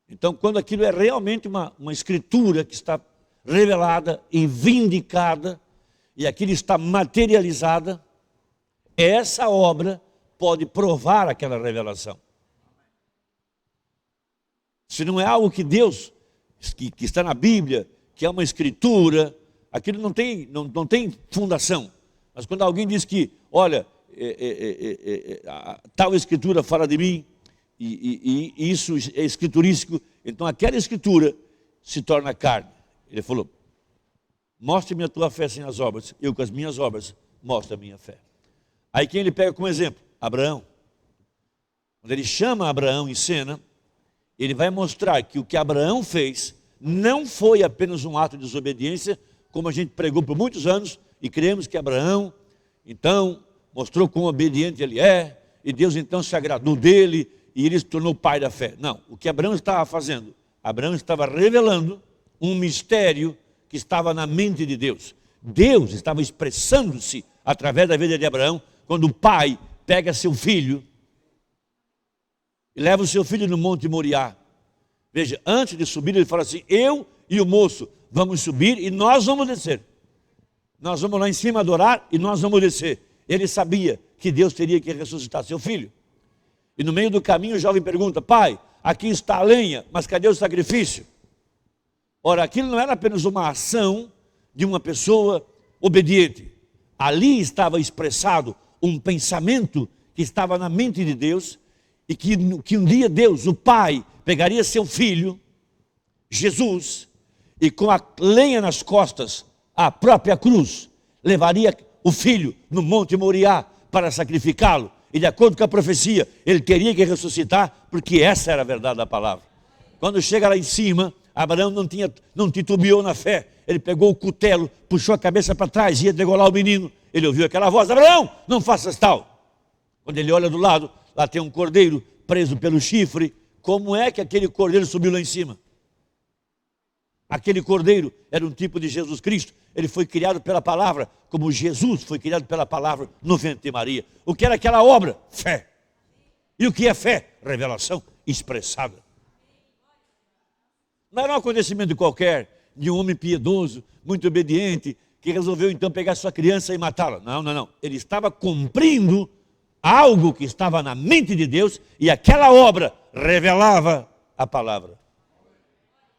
então quando aquilo é realmente uma escritura que está revelada e vindicada, e aquilo está materializada, essa obra pode provar aquela revelação. Se não é algo que Deus, que está na Bíblia, que é uma escritura, aquilo não tem fundação. Mas quando alguém diz que, olha, tal escritura fala de mim, e isso é escriturístico, então aquela escritura se torna carne. Ele falou, mostre-me a tua fé sem as obras, eu com as minhas obras mostro a minha fé. Aí quem ele pega como exemplo? Abraão. Quando ele chama Abraão em cena, ele vai mostrar que o que Abraão fez não foi apenas um ato de desobediência, como a gente pregou por muitos anos, e cremos que Abraão, então, mostrou quão obediente ele é, e Deus então se agradou dele, e ele se tornou pai da fé. Não, o que Abraão estava fazendo? Abraão estava revelando um mistério que estava na mente de Deus. Deus estava expressando-se através da vida de Abraão, quando o pai pega seu filho e leva o seu filho no Monte Moriá. Veja, antes de subir, ele fala assim: eu e o moço vamos subir e nós vamos descer. Nós vamos lá em cima adorar e nós vamos descer. Ele sabia que Deus teria que ressuscitar seu filho. E no meio do caminho o jovem pergunta: pai, aqui está a lenha, mas cadê o sacrifício? Ora, aquilo não era apenas uma ação de uma pessoa obediente. Ali estava expressado um pensamento que estava na mente de Deus, e que um dia Deus, o Pai, pegaria seu filho, Jesus, e com a lenha nas costas, a própria cruz, levaria o filho no Monte Moriá para sacrificá-lo. E de acordo com a profecia, ele teria que ressuscitar, porque essa era a verdade da palavra. Quando chega lá em cima, Abraão não titubeou na fé. Ele pegou o cutelo, puxou a cabeça para trás, ia degolar o menino. Ele ouviu aquela voz: Abraão, não faças tal. Quando ele olha do lado, lá tem um cordeiro preso pelo chifre. Como é que aquele cordeiro subiu lá em cima? Aquele cordeiro era um tipo de Jesus Cristo. Ele foi criado pela palavra, como Jesus foi criado pela palavra no ventre de Maria. O que era aquela obra? Fé. E o que é fé? Revelação expressada. Não era um acontecimento qualquer, de um homem piedoso, muito obediente, que resolveu então pegar sua criança e matá-la. Não. Ele estava cumprindo algo que estava na mente de Deus, e aquela obra revelava a palavra.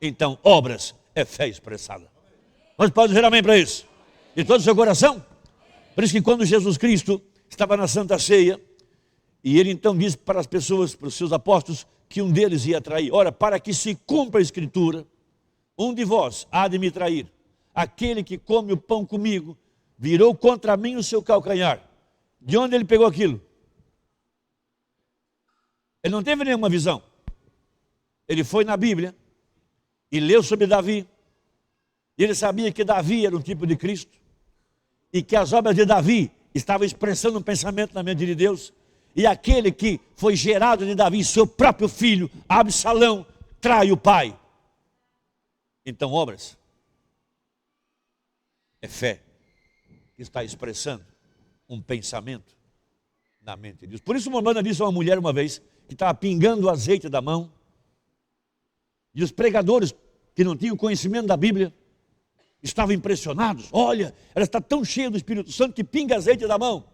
Então, obras é fé expressada. Nós podemos dizer amém para isso? De todo o seu coração? Por isso que quando Jesus Cristo estava na Santa Ceia, e ele então disse para as pessoas, para os seus apóstolos, que um deles ia trair. Ora, para que se cumpra a Escritura, um de vós há de me trair. Aquele que come o pão comigo, virou contra mim o seu calcanhar. De onde ele pegou aquilo? Ele não teve nenhuma visão. Ele foi na Bíblia e leu sobre Davi. E ele sabia que Davi era um tipo de Cristo, e que as obras de Davi estavam expressando um pensamento na mente de Deus. E aquele que foi gerado de Davi, seu próprio filho, Absalão, trai o pai. Então, obras é fé que está expressando um pensamento na mente de Deus. Por isso, uma banda disse a uma mulher uma vez, que estava pingando o azeite da mão, e os pregadores que não tinham conhecimento da Bíblia estavam impressionados. Olha, ela está tão cheia do Espírito Santo que pinga azeite da mão.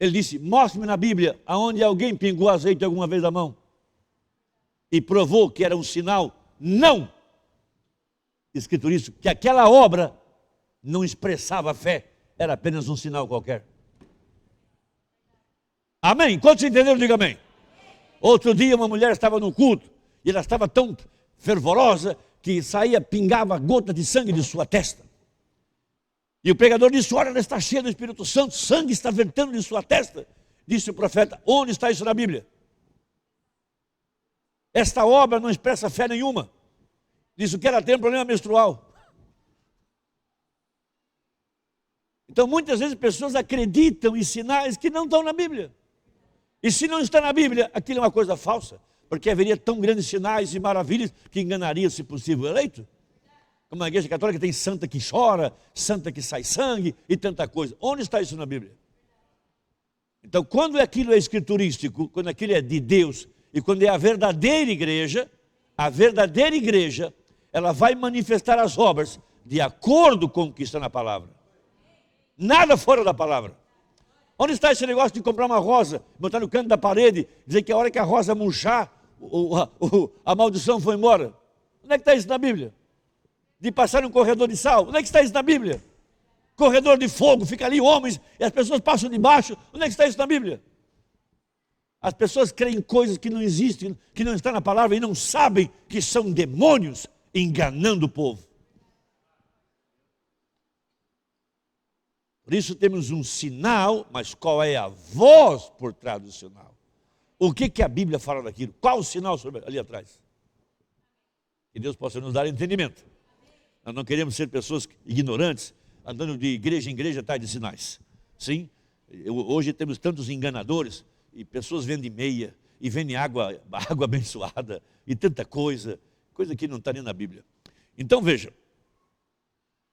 Ele disse: mostre-me na Bíblia aonde alguém pingou azeite alguma vez da mão. E provou que era um sinal não escriturístico, que aquela obra não expressava fé, era apenas um sinal qualquer. Amém? Quantos entenderam, diga amém. Outro dia uma mulher estava no culto, e ela estava tão fervorosa que pingava gota de sangue de sua testa. E o pregador disse: olha, ela está cheia do Espírito Santo, sangue está vertendo de sua testa. Disse o profeta: onde está isso na Bíblia? Esta obra não expressa fé nenhuma. Disse que ela tem um problema menstrual. Então muitas vezes pessoas acreditam em sinais que não estão na Bíblia. E se não está na Bíblia, aquilo é uma coisa falsa, porque haveria tão grandes sinais e maravilhas que enganaria, se possível, o eleito. Como a igreja católica tem santa que chora, santa que sai sangue e tanta coisa. Onde está isso na Bíblia? Então, quando aquilo é escriturístico, quando aquilo é de Deus, e quando é a verdadeira igreja, ela vai manifestar as obras de acordo com o que está na palavra. Nada fora da palavra. Onde está esse negócio de comprar uma rosa, botar no canto da parede, dizer que a hora que a rosa murchar, a maldição foi embora? Onde é que está isso na Bíblia? De passar um corredor de sal, onde é que está isso na Bíblia? Corredor de fogo, fica ali homens, e as pessoas passam debaixo, onde é que está isso na Bíblia? As pessoas creem em coisas que não existem, que não estão na palavra, e não sabem que são demônios enganando o povo. Por isso temos um sinal, mas qual é a voz por trás do sinal? O que a Bíblia fala daquilo? Qual o sinal ali atrás? Que Deus possa nos dar entendimento. Nós não queremos ser pessoas ignorantes, andando de igreja em igreja atrás de sinais. Sim, hoje temos tantos enganadores, e pessoas vendem meia, e vendem água abençoada, e tanta coisa que não está nem na Bíblia. Então veja,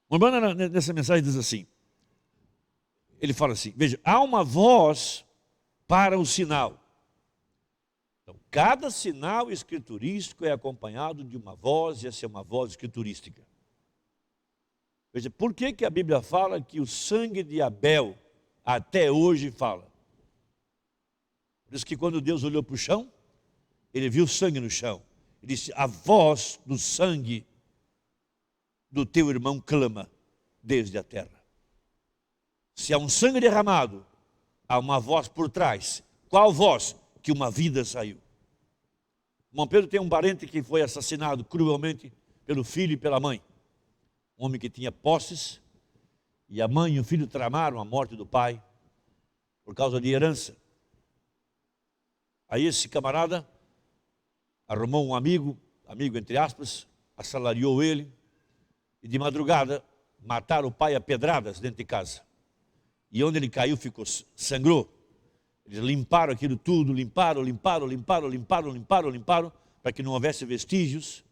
o irmão nessa mensagem diz assim, ele fala assim, veja, há uma voz para o sinal. Então, cada sinal escriturístico é acompanhado de uma voz, e essa é uma voz escriturística. Veja, por que a Bíblia fala que o sangue de Abel até hoje fala? Por isso que quando Deus olhou para o chão, ele viu sangue no chão. Ele disse, a voz do sangue do teu irmão clama desde a terra. Se há um sangue derramado, há uma voz por trás. Qual voz? Que uma vida saiu. Irmão Pedro tem um parente que foi assassinado cruelmente pelo filho e pela mãe. Um homem que tinha posses, e a mãe e o filho tramaram a morte do pai por causa de herança. Aí esse camarada arrumou um amigo entre aspas, assalariou ele, e de madrugada mataram o pai a pedradas dentro de casa. E onde ele caiu sangrou. Eles limparam aquilo tudo, limparam, para que não houvesse vestígios.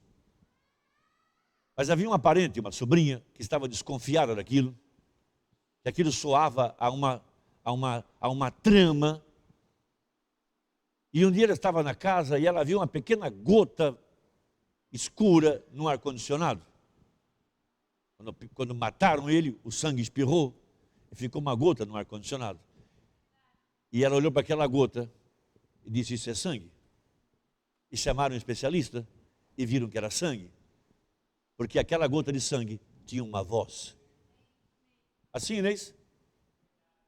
Mas havia uma parente, uma sobrinha, que estava desconfiada daquilo, que aquilo soava a uma trama. E um dia ela estava na casa e ela viu uma pequena gota escura no ar-condicionado. Quando mataram ele, o sangue espirrou e ficou uma gota no ar-condicionado. E ela olhou para aquela gota e disse, isso é sangue. E chamaram um especialista e viram que era sangue. Porque aquela gota de sangue tinha uma voz. Assim, Inês?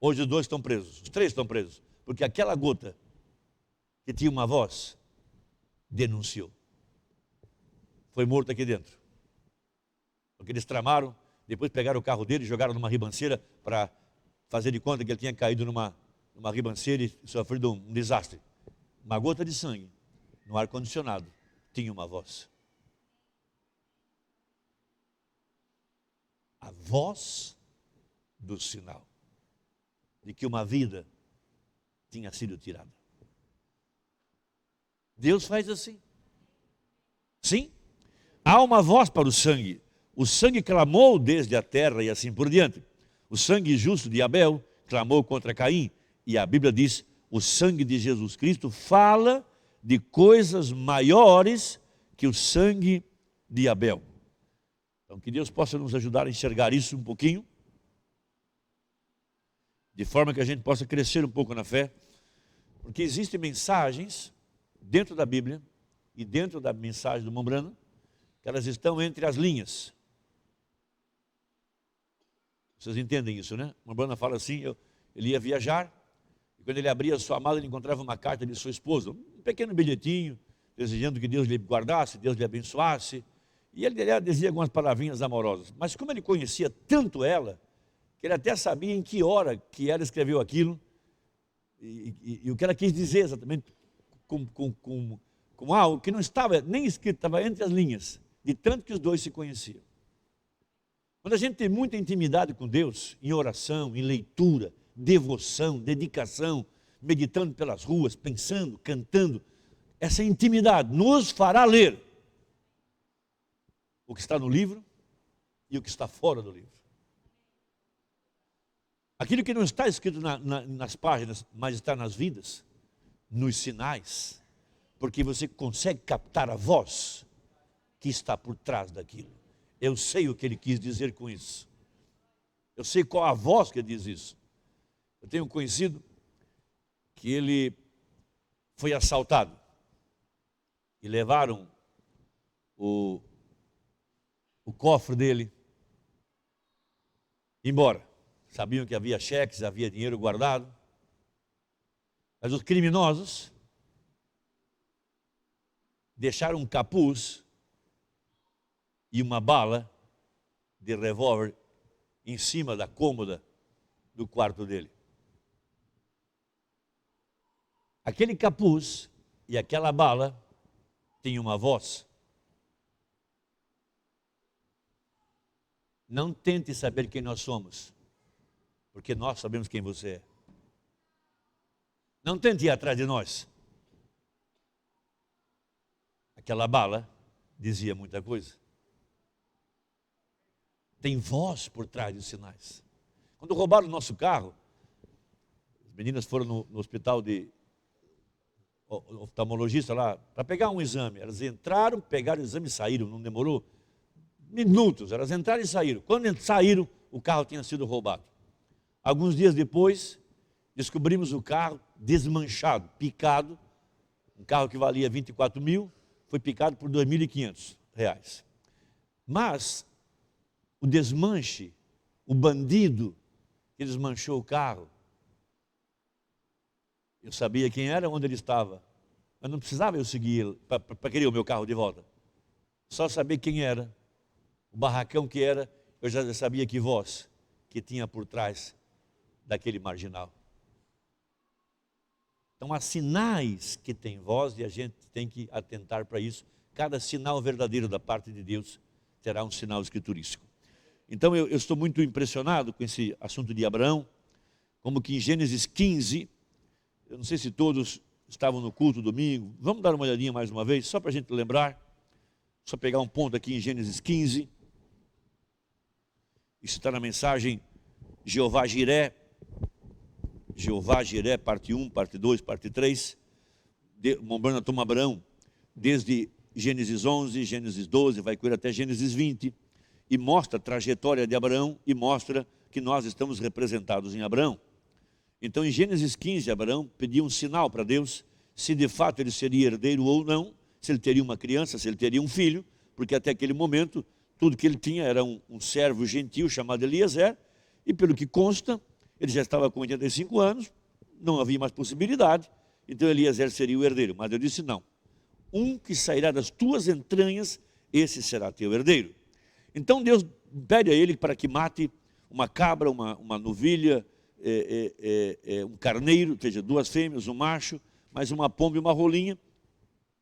Hoje os 2 estão presos, os 3 estão presos. Porque aquela gota que tinha uma voz, denunciou. Foi morto aqui dentro. Porque eles tramaram, depois pegaram o carro dele e jogaram numa ribanceira para fazer de conta que ele tinha caído numa ribanceira e sofrido um desastre. Uma gota de sangue no ar-condicionado tinha uma voz. A voz do sinal de que uma vida tinha sido tirada. Deus faz assim. Sim, há uma voz para o sangue. O sangue clamou desde a terra e assim por diante. O sangue justo de Abel clamou contra Caim. E a Bíblia diz, o sangue de Jesus Cristo fala de coisas maiores que o sangue de Abel. Então que Deus possa nos ajudar a enxergar isso um pouquinho, de forma que a gente possa crescer um pouco na fé, porque existem mensagens dentro da Bíblia e dentro da mensagem do Mombrana, que elas estão entre as linhas. Vocês entendem isso, né? O Mombrana fala assim, ele ia viajar, e quando ele abria a sua mala, ele encontrava uma carta de sua esposa, um pequeno bilhetinho, desejando que Deus lhe guardasse, Deus lhe abençoasse, e ele dizia algumas palavrinhas amorosas. Mas como ele conhecia tanto ela, que ele até sabia em que hora que ela escreveu aquilo, e o que ela quis dizer exatamente, com algo que não estava nem escrito, estava entre as linhas, de tanto que os dois se conheciam. Quando a gente tem muita intimidade com Deus, em oração, em leitura, devoção, dedicação, meditando pelas ruas, pensando, cantando, essa intimidade nos fará ler o que está no livro e o que está fora do livro. Aquilo que não está escrito nas páginas, mas está nas vidas, nos sinais, porque você consegue captar a voz que está por trás daquilo. Eu sei o que ele quis dizer com isso. Eu sei qual a voz que diz isso. Eu tenho um conhecido que ele foi assaltado e levaram o cofre dele embora. Sabiam que havia cheques, havia dinheiro guardado. Mas os criminosos deixaram um capuz e uma bala de revólver em cima da cômoda do quarto dele. Aquele capuz e aquela bala tinham uma voz. Não tente saber quem nós somos, porque nós sabemos quem você é. Não tente ir atrás de nós. Aquela bala dizia muita coisa. Tem voz por trás dos sinais. Quando roubaram o nosso carro, as meninas foram no hospital de oftalmologista lá para pegar um exame. Elas entraram, pegaram o exame e saíram. Não demorou minutos. Elas entraram e saíram. Quando saíram, o carro tinha sido roubado. Alguns dias depois, descobrimos o carro desmanchado, picado. Um carro que valia 24 mil, foi picado por R$2.500. Mas o desmanche, o bandido que desmanchou o carro, eu sabia quem era, onde ele estava. Mas não precisava eu seguir ele para querer o meu carro de volta. Só saber quem era, o barracão que era, eu já sabia que voz que tinha por trás daquele marginal. Então há sinais que têm voz e a gente tem que atentar para isso. Cada sinal verdadeiro da parte de Deus terá um sinal escriturístico. Então eu estou muito impressionado com esse assunto de Abraão, como que em Gênesis 15, eu não sei se todos estavam no culto domingo, vamos dar uma olhadinha mais uma vez, só para a gente lembrar, só pegar um ponto aqui em Gênesis 15, isso está na mensagem Jeová Jiré, parte 1, parte 2, parte 3, Mombrana toma Abraão, desde Gênesis 11, Gênesis 12, vai correr até Gênesis 20, e mostra a trajetória de Abraão, e mostra que nós estamos representados em Abraão. Então, em Gênesis 15, Abraão pediu um sinal para Deus, se de fato ele seria herdeiro ou não, se ele teria uma criança, se ele teria um filho, porque até aquele momento, tudo que ele tinha era um servo gentil chamado Eliezer, e pelo que consta, ele já estava com 85 anos, não havia mais possibilidade, então Eliezer seria o herdeiro. Mas eu disse, não, um que sairá das tuas entranhas, esse será teu herdeiro. Então Deus pede a ele para que mate uma cabra, uma novilha, um carneiro, ou seja, 2 fêmeas, um macho, mais uma pomba e uma rolinha,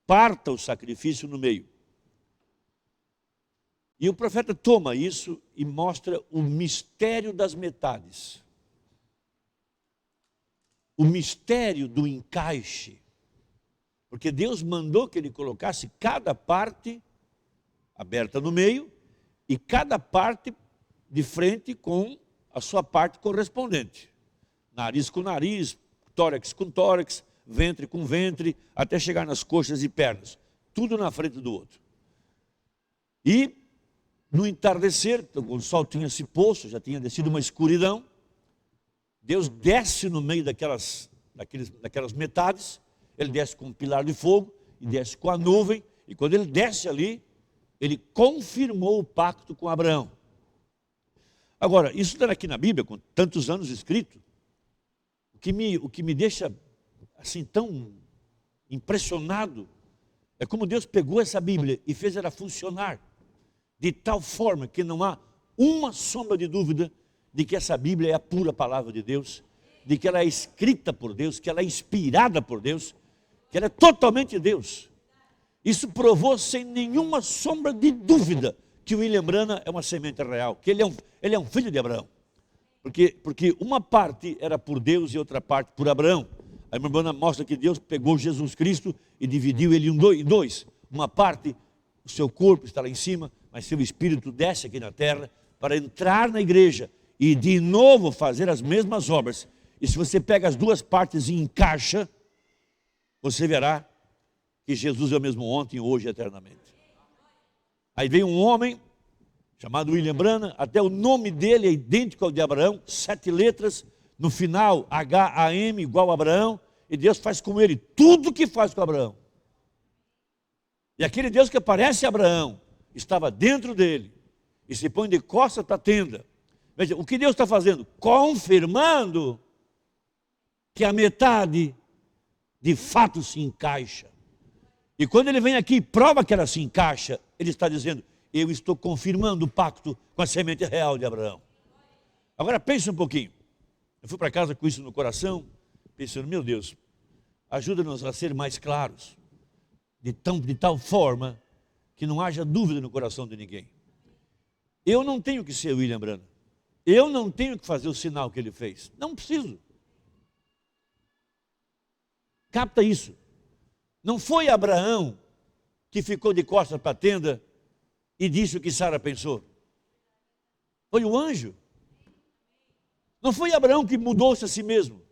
parta o sacrifício no meio. E o profeta toma isso e mostra o mistério das metades. O mistério do encaixe. Porque Deus mandou que ele colocasse cada parte aberta no meio e cada parte de frente com a sua parte correspondente. Nariz com nariz, tórax com tórax, ventre com ventre, até chegar nas coxas e pernas. Tudo na frente do outro. E no entardecer, quando o sol tinha se posto, já tinha descido uma escuridão, Deus desce no meio daquelas metades, ele desce com um pilar de fogo, e desce com a nuvem, e quando ele desce ali, ele confirmou o pacto com Abraão. Agora, isso está aqui na Bíblia, com tantos anos escrito, o que me deixa assim tão impressionado, é como Deus pegou essa Bíblia e fez ela funcionar, de tal forma que não há uma sombra de dúvida de que essa Bíblia é a pura palavra de Deus, de que ela é escrita por Deus, que ela é inspirada por Deus, que ela é totalmente Deus. Isso provou sem nenhuma sombra de dúvida que o William Branham é uma semente real, que ele é um filho de Abraão. Porque uma parte era por Deus e outra parte por Abraão. A irmã Branham mostra que Deus pegou Jesus Cristo e dividiu ele em dois. Uma parte, o seu corpo está lá em cima, mas seu espírito desce aqui na terra para entrar na igreja e de novo fazer as mesmas obras. E se você pega as duas partes e encaixa, você verá que Jesus é o mesmo ontem, hoje e eternamente. Aí vem um homem chamado William Branham, até o nome dele é idêntico ao de Abraão, 7 letras, no final H-A-M igual a Abraão, e Deus faz com ele tudo o que faz com Abraão. E aquele Deus que aparece a Abraão, estava dentro dele, e se põe de costas para a tenda. Veja, o que Deus está fazendo? Confirmando que a metade de fato se encaixa. E quando ele vem aqui e prova que ela se encaixa, ele está dizendo, eu estou confirmando o pacto com a semente real de Abraão. Agora pense um pouquinho. Eu fui para casa com isso no coração, pensando, meu Deus, ajuda-nos a ser mais claros, de tal forma que não haja dúvida no coração de ninguém. Eu não tenho que ser William Branham. Eu não tenho que fazer o sinal que ele fez. Não preciso. Capta isso. Não foi Abraão que ficou de costas para a tenda e disse o que Sara pensou. Foi o anjo. Não foi Abraão que mudou-se a si mesmo.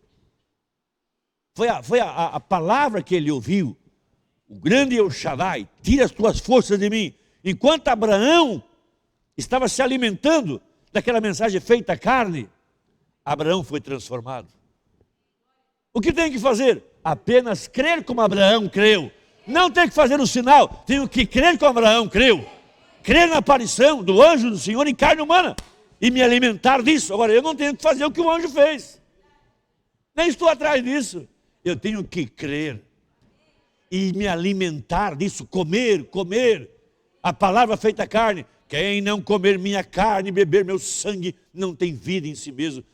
Foi a palavra que ele ouviu. O grande El Shaddai, tira as tuas forças de mim. Enquanto Abraão estava se alimentando daquela mensagem feita carne, Abraão foi transformado. O que tem que fazer? Apenas crer como Abraão creu. Não tem que fazer o sinal, tenho que crer como Abraão creu. Crer na aparição do anjo do Senhor em carne humana e me alimentar disso. Agora, eu não tenho que fazer o que o anjo fez. Nem estou atrás disso. Eu tenho que crer e me alimentar disso, comer. A palavra feita carne. Quem não comer minha carne e beber meu sangue não tem vida em si mesmo.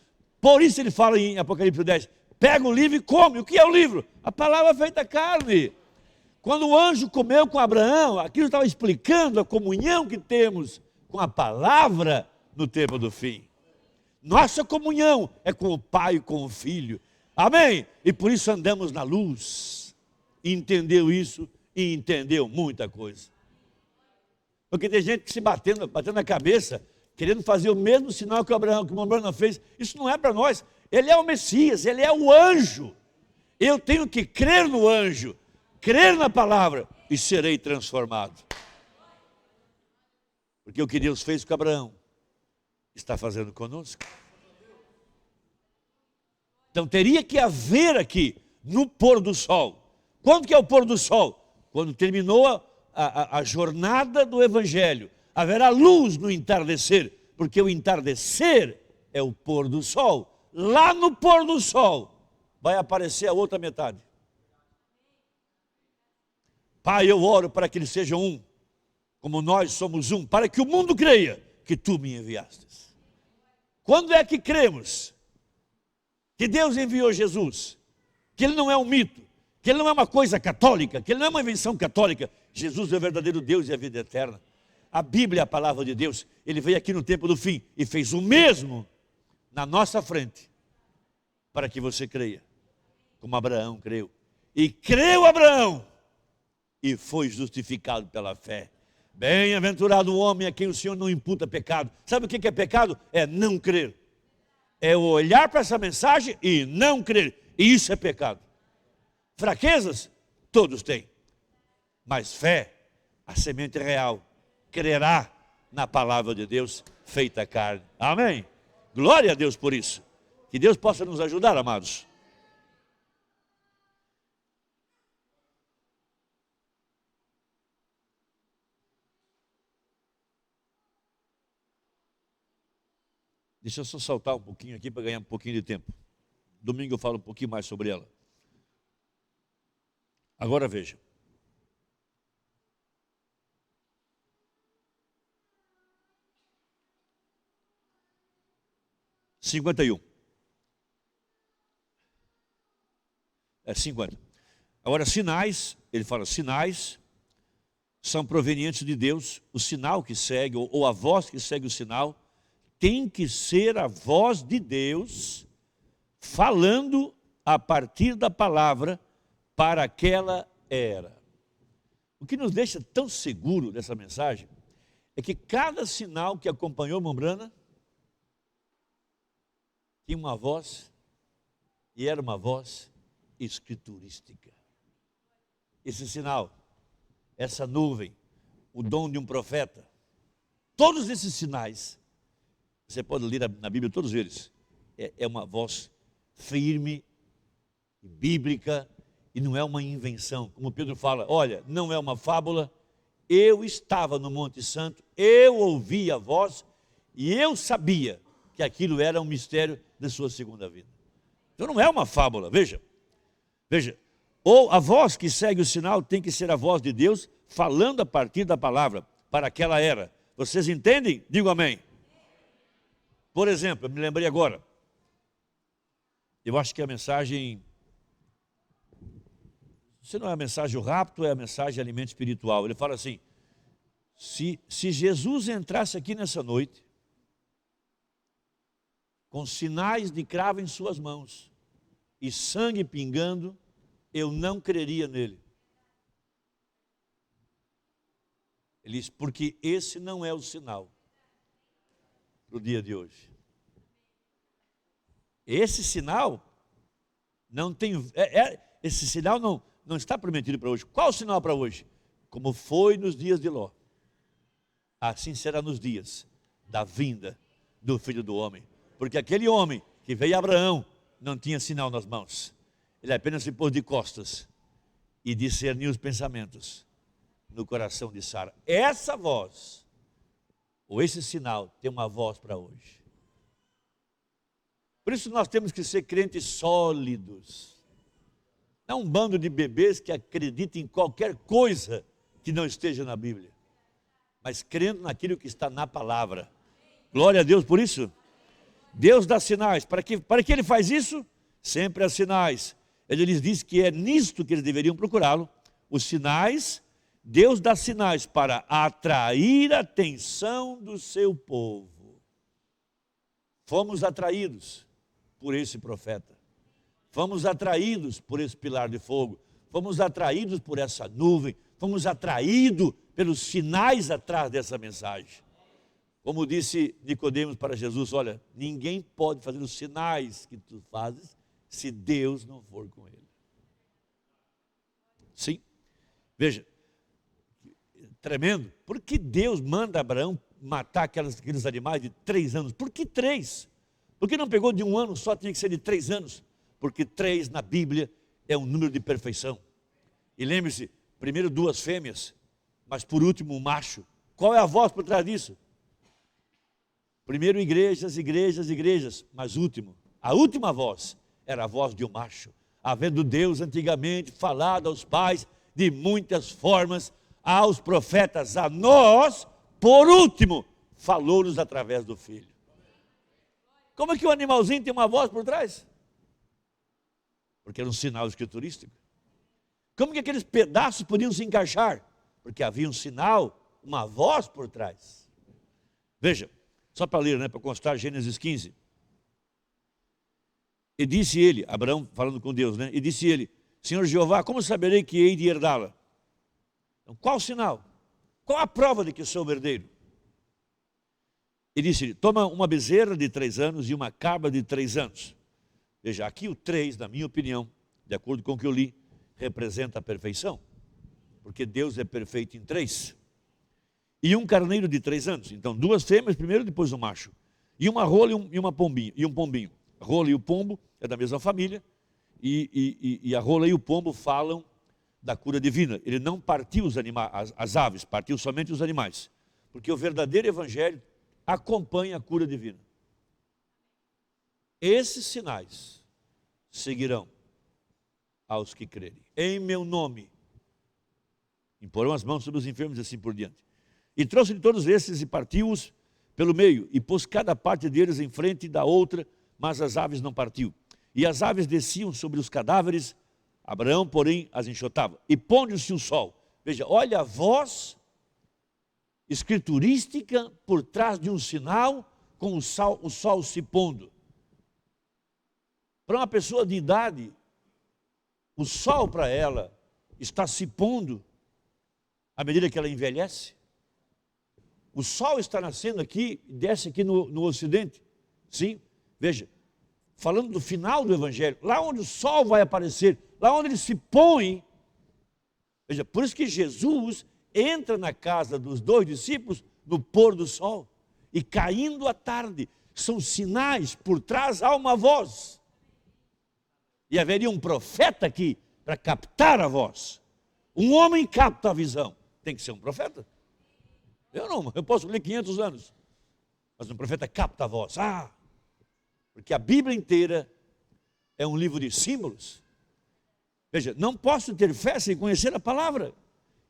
Por isso ele fala em Apocalipse 10, pega o livro e come. O que é o livro? A palavra feita carne. Quando o anjo comeu com Abraão, aquilo estava explicando a comunhão que temos com a palavra no tempo do fim. Nossa comunhão é com o Pai e com o Filho. Amém? E por isso andamos na luz. Entendeu isso e entendeu muita coisa. Porque tem gente que se batendo na cabeça, querendo fazer o mesmo sinal que o Abraão fez. Isso não é para nós. Ele é o Messias, ele é o anjo. Eu tenho que crer no anjo, crer na palavra e serei transformado. Porque o que Deus fez com Abraão, está fazendo conosco. Então teria que haver aqui, no pôr do sol. Quando que é o pôr do sol? Quando terminou a jornada do Evangelho. Haverá luz no entardecer, porque o entardecer é o pôr do sol. Lá no pôr do sol vai aparecer a outra metade. Pai, eu oro para que eles sejam um, como nós somos um, para que o mundo creia que tu me enviastes. Quando é que cremos que Deus enviou Jesus? Que ele não é um mito, que ele não é uma coisa católica, que ele não é uma invenção católica. Jesus é o verdadeiro Deus e a vida eterna. A Bíblia é a palavra de Deus. Ele veio aqui no tempo do fim e fez o mesmo na nossa frente, para que você creia, como Abraão creu. E creu Abraão e foi justificado pela fé. Bem-aventurado o homem a quem o Senhor não imputa pecado. Sabe o que é pecado? É não crer. É olhar para essa mensagem e não crer. E isso é pecado. Fraquezas? Todos têm. Mas fé, a semente real, crerá na palavra de Deus feita carne. Amém? Glória a Deus por isso. Que Deus possa nos ajudar, amados. Deixa eu só saltar um pouquinho aqui para ganhar um pouquinho de tempo. Domingo eu falo um pouquinho mais sobre ela. Agora veja. É 50. Agora, sinais, ele fala, sinais são provenientes de Deus. O sinal que segue, ou a voz que segue o sinal, tem que ser a voz de Deus falando a partir da palavra para aquela era. O que nos deixa tão seguro dessa mensagem é que cada sinal que acompanhou Mombrana tinha uma voz, e era uma voz escriturística. Esse sinal, essa nuvem, o dom de um profeta, todos esses sinais, você pode ler na Bíblia todos eles, é uma voz firme, bíblica, e não é uma invenção. Como Pedro fala, olha, não é uma fábula, eu estava no Monte Santo, eu ouvi a voz, e eu sabia que aquilo era um mistério de sua segunda vida. Então não é uma fábula, veja, ou a voz que segue o sinal tem que ser a voz de Deus, falando a partir da palavra, para aquela era. Vocês entendem? Digo amém. Por exemplo, eu me lembrei agora, eu acho que a mensagem, se não é a mensagem o rapto, é a mensagem alimento espiritual. Ele fala assim, Se Jesus entrasse aqui nessa noite, com sinais de cravo em suas mãos e sangue pingando, eu não creria nele. Ele diz, porque esse não é o sinal para o dia de hoje. Esse sinal não tem, esse sinal não está prometido para hoje. Qual o sinal para hoje? Como foi nos dias de Ló, assim será nos dias da vinda do Filho do Homem. Porque aquele homem que veio a Abraão não tinha sinal nas mãos. Ele apenas se pôs de costas e discerniu os pensamentos no coração de Sara. Essa voz, ou esse sinal, tem uma voz para hoje. Por isso nós temos que ser crentes sólidos. Não um bando de bebês que acreditam em qualquer coisa que não esteja na Bíblia, mas crendo naquilo que está na palavra. Glória a Deus por isso. Deus dá sinais. Para que Ele faz isso? Sempre há sinais. Ele lhes diz que é nisto que eles deveriam procurá-lo. Os sinais, Deus dá sinais para atrair a atenção do seu povo. Fomos atraídos por esse profeta. Fomos atraídos por esse pilar de fogo. Fomos atraídos por essa nuvem. Fomos atraídos pelos sinais atrás dessa mensagem. Como disse Nicodemos para Jesus, olha, ninguém pode fazer os sinais que tu fazes se Deus não for com ele. Sim, veja, tremendo. Por que Deus manda Abraão matar aqueles animais de 3 anos? Por que 3? Por que não pegou de 1 ano só, tinha que ser de 3 anos? Porque 3 na Bíblia é um número de perfeição. E lembre-se, primeiro 2 fêmeas, mas por último um macho. Qual é a voz por trás disso? Primeiro igrejas, mas a última voz era a voz de um macho. Havendo Deus antigamente falado aos pais de muitas formas, aos profetas, a nós, por último, falou-nos através do Filho. Como é que o animalzinho tem uma voz por trás? Porque era um sinal escriturístico. Como que aqueles pedaços podiam se encaixar? Porque havia um sinal, uma voz por trás. Veja, só para ler, para constar, Gênesis 15. E disse ele, Abraão falando com Deus, e disse ele, Senhor Jeová, como saberei que hei de herdá-la? Então, qual o sinal? Qual a prova de que sou herdeiro? E disse-lhe, toma uma bezerra de 3 anos e uma cabra de 3 anos. Veja, aqui o 3, na minha opinião, de acordo com o que eu li, representa a perfeição. Porque Deus é perfeito em 3. E um carneiro de 3 anos. Então, 2 fêmeas primeiro, depois um macho. E uma rola e um pombinho. A rola e o pombo é da mesma família. E a rola e o pombo falam da cura divina. Ele não partiu as aves, partiu somente os animais. Porque o verdadeiro evangelho acompanha a cura divina. Esses sinais seguirão aos que crerem. Em meu nome imporão as mãos sobre os enfermos e assim por diante. E trouxe-lhe todos esses e partiu-os pelo meio, e pôs cada parte deles em frente da outra, mas as aves não partiu. E as aves desciam sobre os cadáveres, Abraão, porém, as enxotava. E pondo-se o sol. Veja, olha a voz escriturística por trás de um sinal, com o sol se pondo. Para uma pessoa de idade, o sol para ela está se pondo à medida que ela envelhece. O sol está nascendo aqui, desce aqui no ocidente. Sim, veja, falando do final do evangelho, lá onde o sol vai aparecer, lá onde ele se põe. Veja, por isso que Jesus entra na casa dos 2 discípulos no pôr do sol. E caindo à tarde, são sinais, por trás há uma voz. E haveria um profeta aqui para captar a voz. Um homem capta a visão. Tem que ser um profeta. Eu posso ler 500 anos. Mas um profeta capta a voz. Porque a Bíblia inteira é um livro de símbolos. Veja, não posso ter fé sem conhecer a palavra.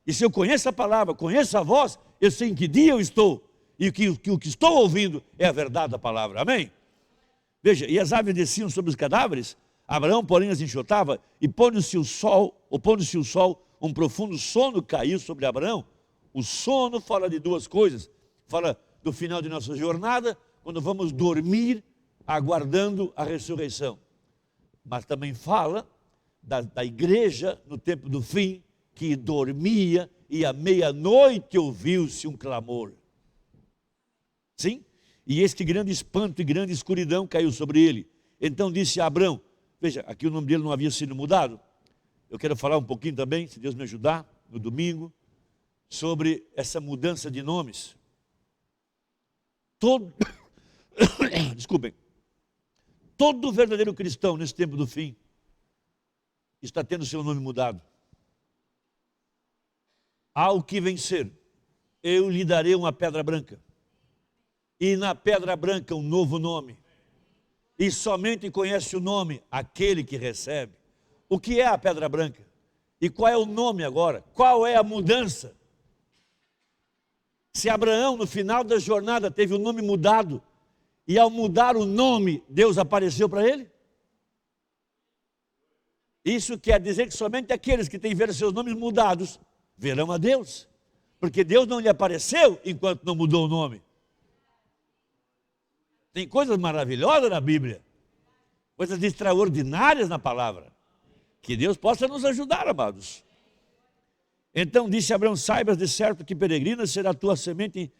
E se eu conheço a palavra, conheço a voz, eu sei em que dia eu estou. E o que estou ouvindo é a verdade da palavra. Amém? Veja, e as aves desciam sobre os cadáveres, Abraão, porém, as enxotava, e pondo-se o sol, um profundo sono caiu sobre Abraão. O sono fala de duas coisas. Fala do final de nossa jornada, quando vamos dormir, aguardando a ressurreição. Mas também fala da igreja no tempo do fim, que dormia e à meia-noite ouviu-se um clamor. Sim? E eis que grande espanto e grande escuridão caiu sobre ele. Então disse a Abrão, veja, aqui o nome dele não havia sido mudado. Eu quero falar um pouquinho também, se Deus me ajudar, no domingo, sobre essa mudança de nomes. Desculpem. Todo verdadeiro cristão nesse tempo do fim está tendo seu nome mudado. Ao que vencer, eu lhe darei uma pedra branca. E na pedra branca um novo nome. E somente conhece o nome aquele que recebe. O que é a pedra branca? E qual é o nome agora? Qual é a mudança? Se Abraão no final da jornada teve o nome mudado, e ao mudar o nome, Deus apareceu para ele? Isso quer dizer que somente aqueles que têm seus nomes mudados verão a Deus. Porque Deus não lhe apareceu enquanto não mudou o nome. Tem coisas maravilhosas na Bíblia. Coisas extraordinárias na palavra. Que Deus possa nos ajudar, amados. Então disse Abraão, saibas de certo que peregrina será a tua semente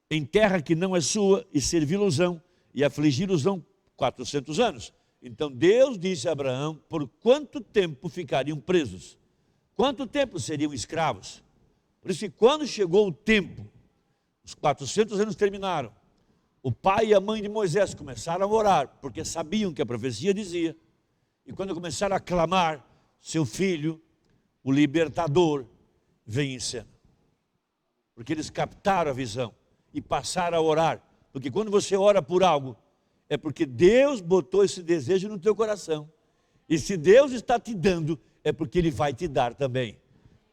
em terra que não é sua, e servi-los-ão, e afligi-los-ão 400 anos. Então Deus disse a Abraão, por quanto tempo ficariam presos? Quanto tempo seriam escravos? Por isso que quando chegou o tempo, os 400 anos terminaram, o pai e a mãe de Moisés começaram a orar, porque sabiam que a profecia dizia, e quando começaram a clamar, seu filho, o libertador, vem em cena. Porque eles captaram a visão e passaram a orar. Porque quando você ora por algo, é porque Deus botou esse desejo no teu coração. E se Deus está te dando, é porque Ele vai te dar também.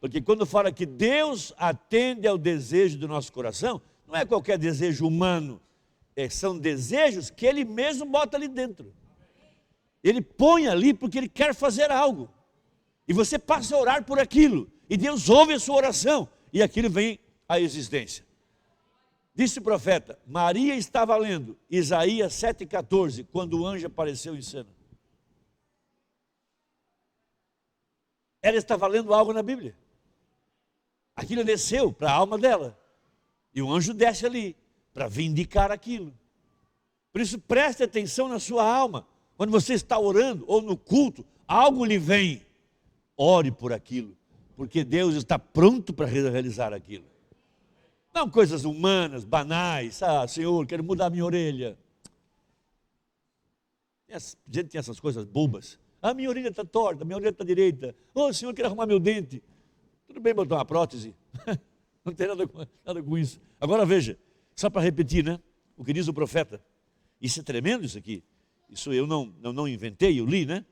Porque quando fala que Deus atende ao desejo do nosso coração, não é qualquer desejo humano. São desejos que Ele mesmo bota ali dentro. Ele põe ali porque Ele quer fazer algo. E você passa a orar por aquilo. E Deus ouve a sua oração. E aquilo vem à existência. Disse o profeta, Maria estava lendo Isaías 7,14, quando o anjo apareceu em cena. Ela estava lendo algo na Bíblia. Aquilo desceu para a alma dela. E o anjo desce ali, para vindicar aquilo. Por isso, preste atenção na sua alma. Quando você está orando, ou no culto, algo lhe vem. Ore por aquilo, porque Deus está pronto para realizar aquilo. Não coisas humanas, banais. Senhor, quero mudar minha orelha. A gente tem essas coisas bobas. Minha orelha está torta, minha orelha está direita. Senhor, quero arrumar meu dente. Tudo bem botar uma prótese. Não tem nada com isso. Agora veja, só para repetir, né? O que diz o profeta. Isso é tremendo isso aqui. Isso eu não inventei, eu li, né?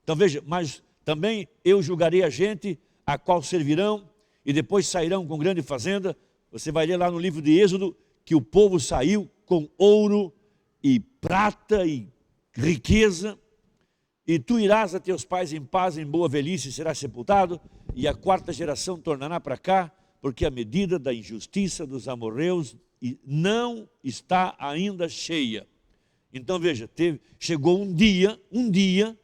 Então veja, mas também eu julgarei a gente a qual servirão e depois sairão com grande fazenda. Você vai ler lá no livro de Êxodo que o povo saiu com ouro e prata e riqueza. E tu irás a teus pais em paz, em boa velhice, e serás sepultado. E a quarta geração tornará para cá, porque a medida da injustiça dos amorreus não está ainda cheia. Então veja, chegou um dia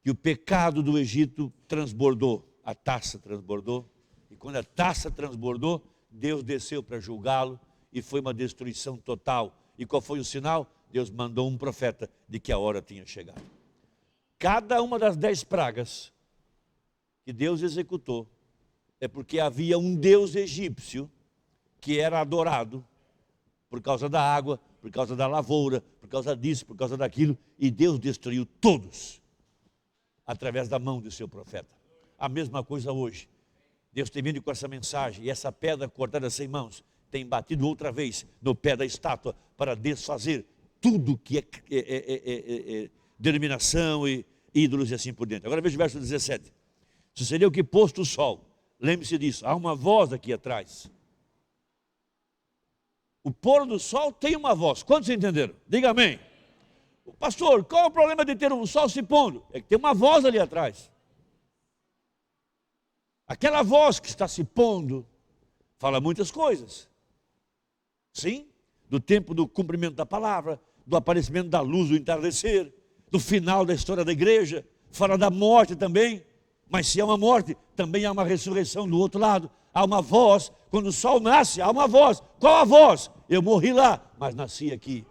que o pecado do Egito transbordou, a taça transbordou, e quando a taça transbordou, Deus desceu para julgá-lo, e foi uma destruição total. E qual foi o sinal? Deus mandou um profeta de que a hora tinha chegado. Cada uma das 10 pragas que Deus executou, é porque havia um Deus egípcio que era adorado, por causa da água, por causa da lavoura, por causa disso, por causa daquilo, e Deus destruiu todos, através da mão do seu profeta. A mesma coisa hoje. Deus tem vindo com essa mensagem, e essa pedra cortada sem mãos, tem batido outra vez no pé da estátua, para desfazer tudo que é denominação e ídolos e assim por dentro. Agora veja o verso 17. Sucedeu que posto o sol, lembre-se disso, há uma voz aqui atrás. O pôr do sol tem uma voz. Quantos entenderam? Diga amém. Pastor, qual é o problema de ter um sol se pondo? É que tem uma voz ali atrás. Aquela voz que está se pondo, fala muitas coisas. Sim, do tempo do cumprimento da palavra, do aparecimento da luz do entardecer, do final da história da igreja, fala da morte também. Mas se há uma morte, também há uma ressurreição do outro lado. Há uma voz, quando o sol nasce, há uma voz. Qual a voz? Eu morri lá, mas nasci aqui.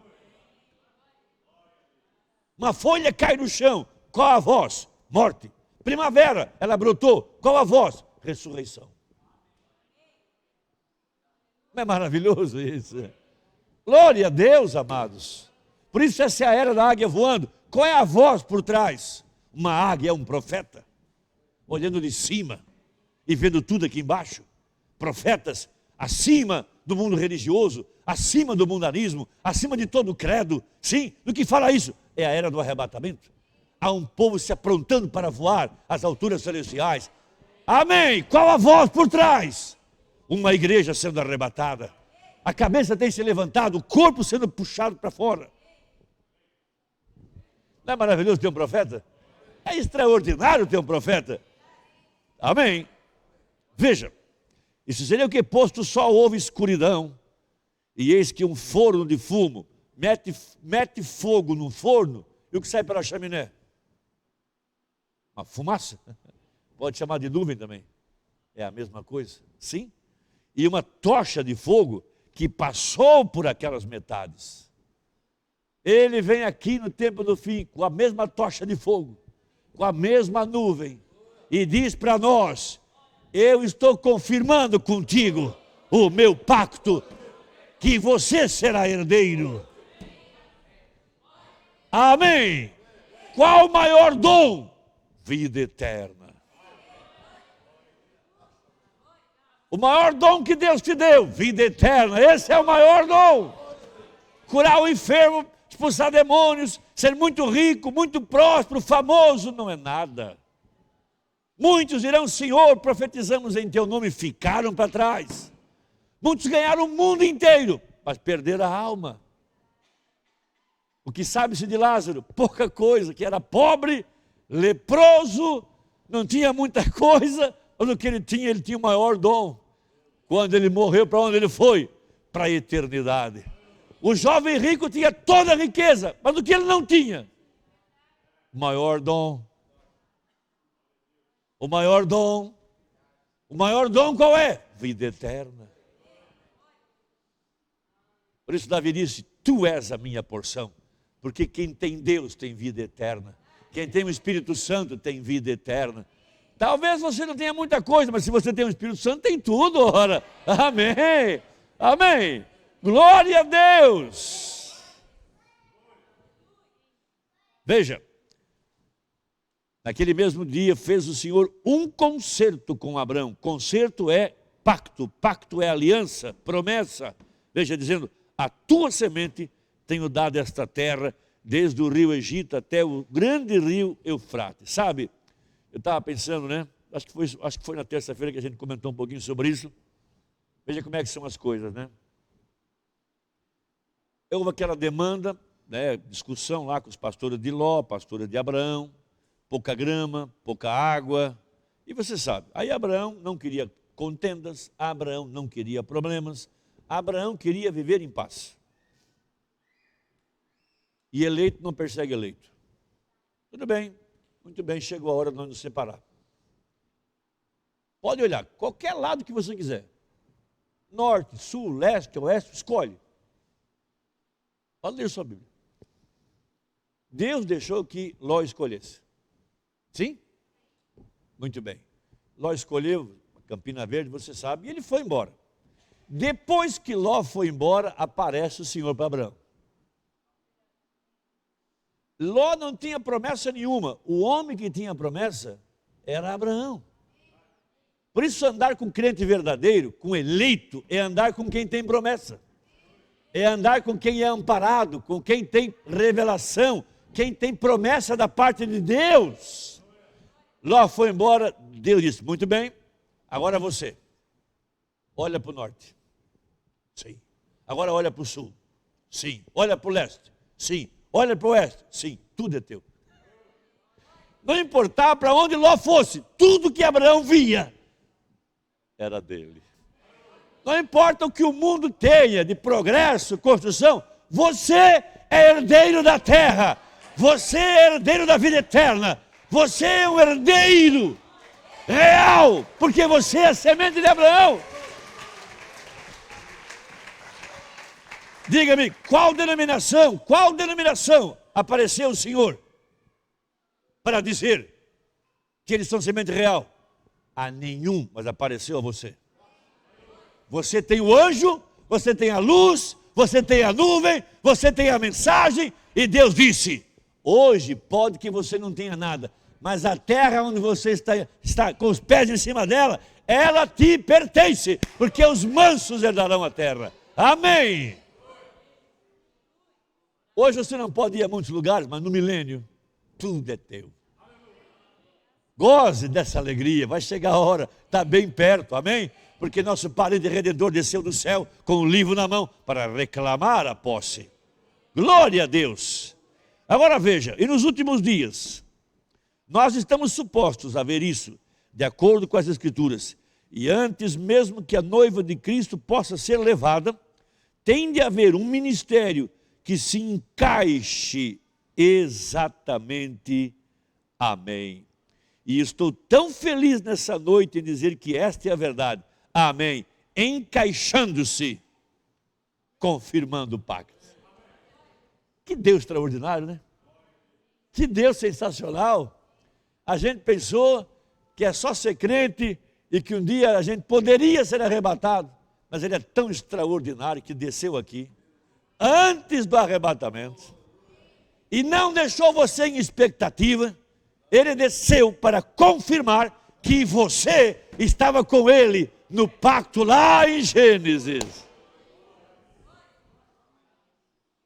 Uma folha cai no chão, qual a voz? Morte. Primavera, ela brotou, qual a voz? Ressurreição. Não é maravilhoso isso? Glória a Deus, amados. Por isso essa é a era da águia voando. Qual é a voz por trás? Uma águia é um profeta, olhando de cima e vendo tudo aqui embaixo. Profetas acima do mundo religioso, acima do mundanismo, acima de todo o credo. Sim, do que fala isso? É a era do arrebatamento. Há um povo se aprontando para voar às alturas celestiais. Amém! Qual a voz por trás? Uma igreja sendo arrebatada. A cabeça tem se levantado, o corpo sendo puxado para fora. Não é maravilhoso ter um profeta? É extraordinário ter um profeta. Amém. Veja, isso seria o que? Posto o sol houve escuridão, e eis que um forno de fumo mete fogo no forno, e o que sai pela chaminé? Uma fumaça. Pode chamar de nuvem também. É a mesma coisa. Sim. E uma tocha de fogo que passou por aquelas metades. Ele vem aqui no tempo do fim com a mesma tocha de fogo, com a mesma nuvem, e diz para nós: eu estou confirmando contigo o meu pacto, que você será herdeiro. Amém. Qual o maior dom? Vida eterna. O maior dom que Deus te deu, vida eterna. Esse é o maior dom. Curar o enfermo, expulsar demônios, ser muito rico, muito próspero, famoso, não é nada. Muitos dirão: Senhor, profetizamos em teu nome, ficaram para trás. Muitos ganharam o mundo inteiro, mas perderam a alma. O que sabe-se de Lázaro? Pouca coisa, que era pobre, leproso, não tinha muita coisa, mas o que ele tinha o maior dom. Quando ele morreu, para onde ele foi? Para a eternidade. O jovem rico tinha toda a riqueza, mas o que ele não tinha? O maior dom. O maior dom. O maior dom qual é? Vida eterna. Por isso Davi disse: tu és a minha porção. Porque quem tem Deus tem vida eterna. Quem tem o Espírito Santo tem vida eterna. Talvez você não tenha muita coisa, mas se você tem o Espírito Santo, tem tudo, ora. Amém. Amém. Glória a Deus. Veja, naquele mesmo dia fez o Senhor um concerto com Abrão. Concerto é pacto, pacto é aliança, promessa. Veja, dizendo: a tua semente tenho dado esta terra, desde o rio Egito até o grande rio Eufrates. Sabe, eu estava pensando, né? Acho que foi na terça-feira que a gente comentou um pouquinho sobre isso. Veja como é que são as coisas, né? Houve aquela demanda, né, discussão lá com os pastores de Ló, pastores de Abraão, pouca grama, pouca água, e você sabe, aí Abraão não queria contendas, Abraão não queria problemas, Abraão queria viver em paz. E eleito não persegue eleito. Tudo bem, muito bem, chegou a hora de nós nos separar. Pode olhar, qualquer lado que você quiser, norte, sul, leste, oeste, escolhe. Pode ler sua Bíblia. Deus deixou que Ló escolhesse. Sim? Muito bem. Ló escolheu Campina Verde, você sabe, e ele foi embora. Depois que Ló foi embora, aparece o Senhor para Abraão. Ló não tinha promessa nenhuma. O homem que tinha promessa era Abraão. Por isso, andar com crente verdadeiro, com eleito, é andar com quem tem promessa. É andar com quem é amparado, com quem tem revelação, quem tem promessa da parte de Deus. Ló foi embora, Deus disse: muito bem, agora você, olha para o norte. Sim. Agora olha para o sul. Sim. Olha para o leste. Sim. Olha para o oeste. Sim. Tudo é teu. Não importava para onde Ló fosse, tudo que Abraão via era dele. Não importa o que o mundo tenha de progresso, construção, você é herdeiro da terra, você é herdeiro da vida eterna, você é um herdeiro real, porque você é a semente de Abraão. Diga-me, qual denominação apareceu o Senhor para dizer que eles são semente real? A nenhum, mas apareceu a você. Você tem o anjo, você tem a luz, você tem a nuvem, você tem a mensagem, e Deus disse: hoje pode que você não tenha nada, mas a terra onde você está com os pés em cima dela, ela te pertence, porque os mansos herdarão a terra. Amém. Hoje você não pode ir a muitos lugares, mas no milênio, tudo é teu. Goze dessa alegria, vai chegar a hora, está bem perto, amém? Porque nosso parente redentor desceu do céu com o livro na mão para reclamar a posse. Glória a Deus. Agora veja, e nos últimos dias, nós estamos supostos a ver isso, de acordo com as Escrituras, e antes mesmo que a noiva de Cristo possa ser levada, tem de haver um ministério que se encaixe exatamente. Amém. E estou tão feliz nessa noite em dizer que esta é a verdade. Amém. Encaixando-se, confirmando o pacto. Que Deus extraordinário, né? Que Deus sensacional. A gente pensou que é só ser crente e que um dia a gente poderia ser arrebatado, mas Ele é tão extraordinário que desceu aqui antes do arrebatamento e não deixou você em expectativa. Ele desceu para confirmar que você estava com Ele no pacto lá em Gênesis.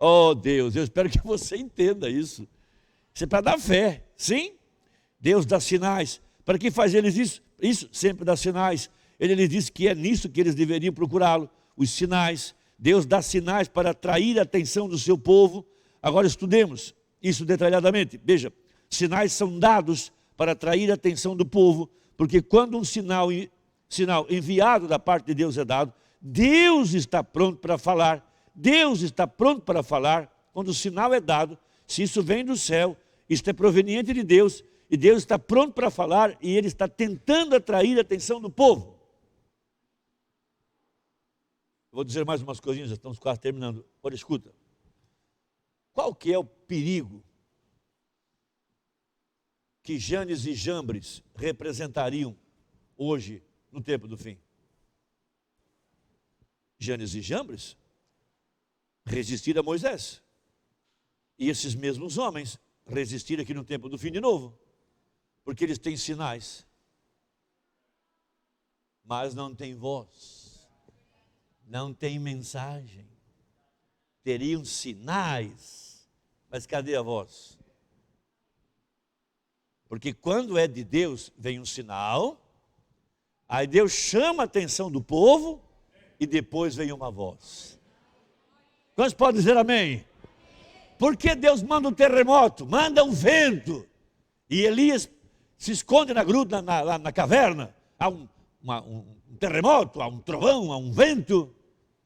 Oh Deus, eu espero que você entenda isso. Isso é para dar fé, sim? Deus dá sinais. Para que faz eles isso? Isso sempre dá sinais. Ele lhes disse que é nisso que eles deveriam procurá-lo, os sinais. Deus dá sinais para atrair a atenção do seu povo. Agora estudemos isso detalhadamente. Veja, sinais são dados para atrair a atenção do povo, porque quando um sinal enviado da parte de Deus é dado, Deus está pronto para falar. Deus está pronto para falar quando o sinal é dado. Se isso vem do céu, isto é proveniente de Deus, e Deus está pronto para falar, e Ele está tentando atrair a atenção do povo. Vou dizer mais umas coisinhas, já estamos quase terminando. Olha, escuta. Qual que é o perigo que Janes e Jambres representariam hoje no tempo do fim? Janes e Jambres resistir a Moisés. E esses mesmos homens resistir aqui no tempo do fim de novo. Porque eles têm sinais, mas não têm voz, não têm mensagem. Teriam sinais, mas cadê a voz? Porque quando é de Deus, vem um sinal, aí Deus chama a atenção do povo e depois vem uma voz. Quantos podem dizer amém? Por que Deus manda um terremoto, manda um vento, e Elias se esconde na gruta, na caverna? Há um terremoto, há um trovão, há um vento.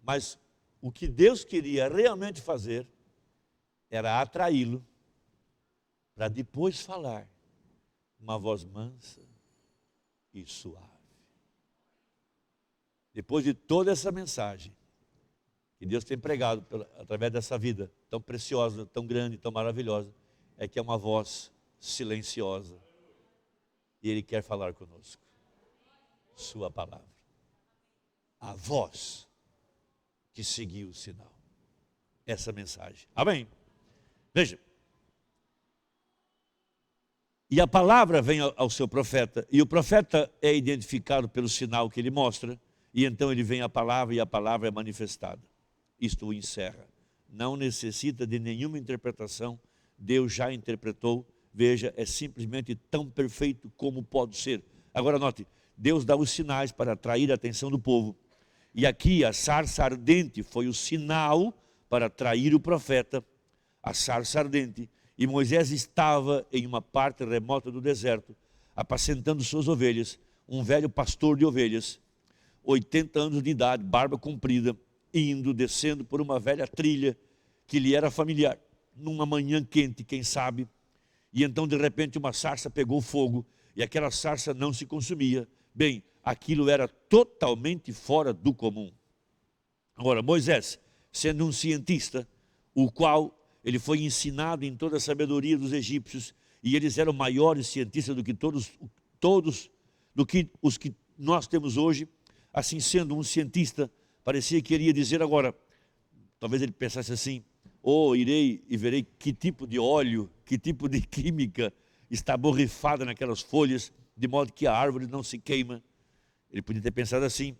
Mas o que Deus queria realmente fazer era atraí-lo para depois falar uma voz mansa e suave. Depois de toda essa mensagem que Deus tem pregado através dessa vida tão preciosa, tão grande, tão maravilhosa, é que é uma voz silenciosa. E Ele quer falar conosco. Sua palavra. A voz que seguiu o sinal. Essa mensagem. Amém? Veja. E a palavra vem ao seu profeta. E o profeta é identificado pelo sinal que ele mostra. E então ele vem a palavra e a palavra é manifestada. Isto o encerra. Não necessita de nenhuma interpretação. Deus já interpretou. Veja, é simplesmente tão perfeito como pode ser. Agora note, Deus dá os sinais para atrair a atenção do povo. E aqui a sarça ardente foi o sinal para atrair o profeta. A sarça ardente. E Moisés estava em uma parte remota do deserto, apacentando suas ovelhas, um velho pastor de ovelhas. 80 anos de idade, barba comprida, indo, descendo por uma velha trilha que lhe era familiar, numa manhã quente, quem sabe, e então de repente uma sarça pegou fogo, e aquela sarça não se consumia. Bem, aquilo era totalmente fora do comum. Agora, Moisés, sendo um cientista, o qual ele foi ensinado em toda a sabedoria dos egípcios, e eles eram maiores cientistas do que todos do que os que nós temos hoje. Assim sendo um cientista, parecia que ele ia dizer agora, talvez ele pensasse assim: irei e verei que tipo de óleo, que tipo de química está borrifada naquelas folhas, de modo que a árvore não se queima. Ele podia ter pensado assim,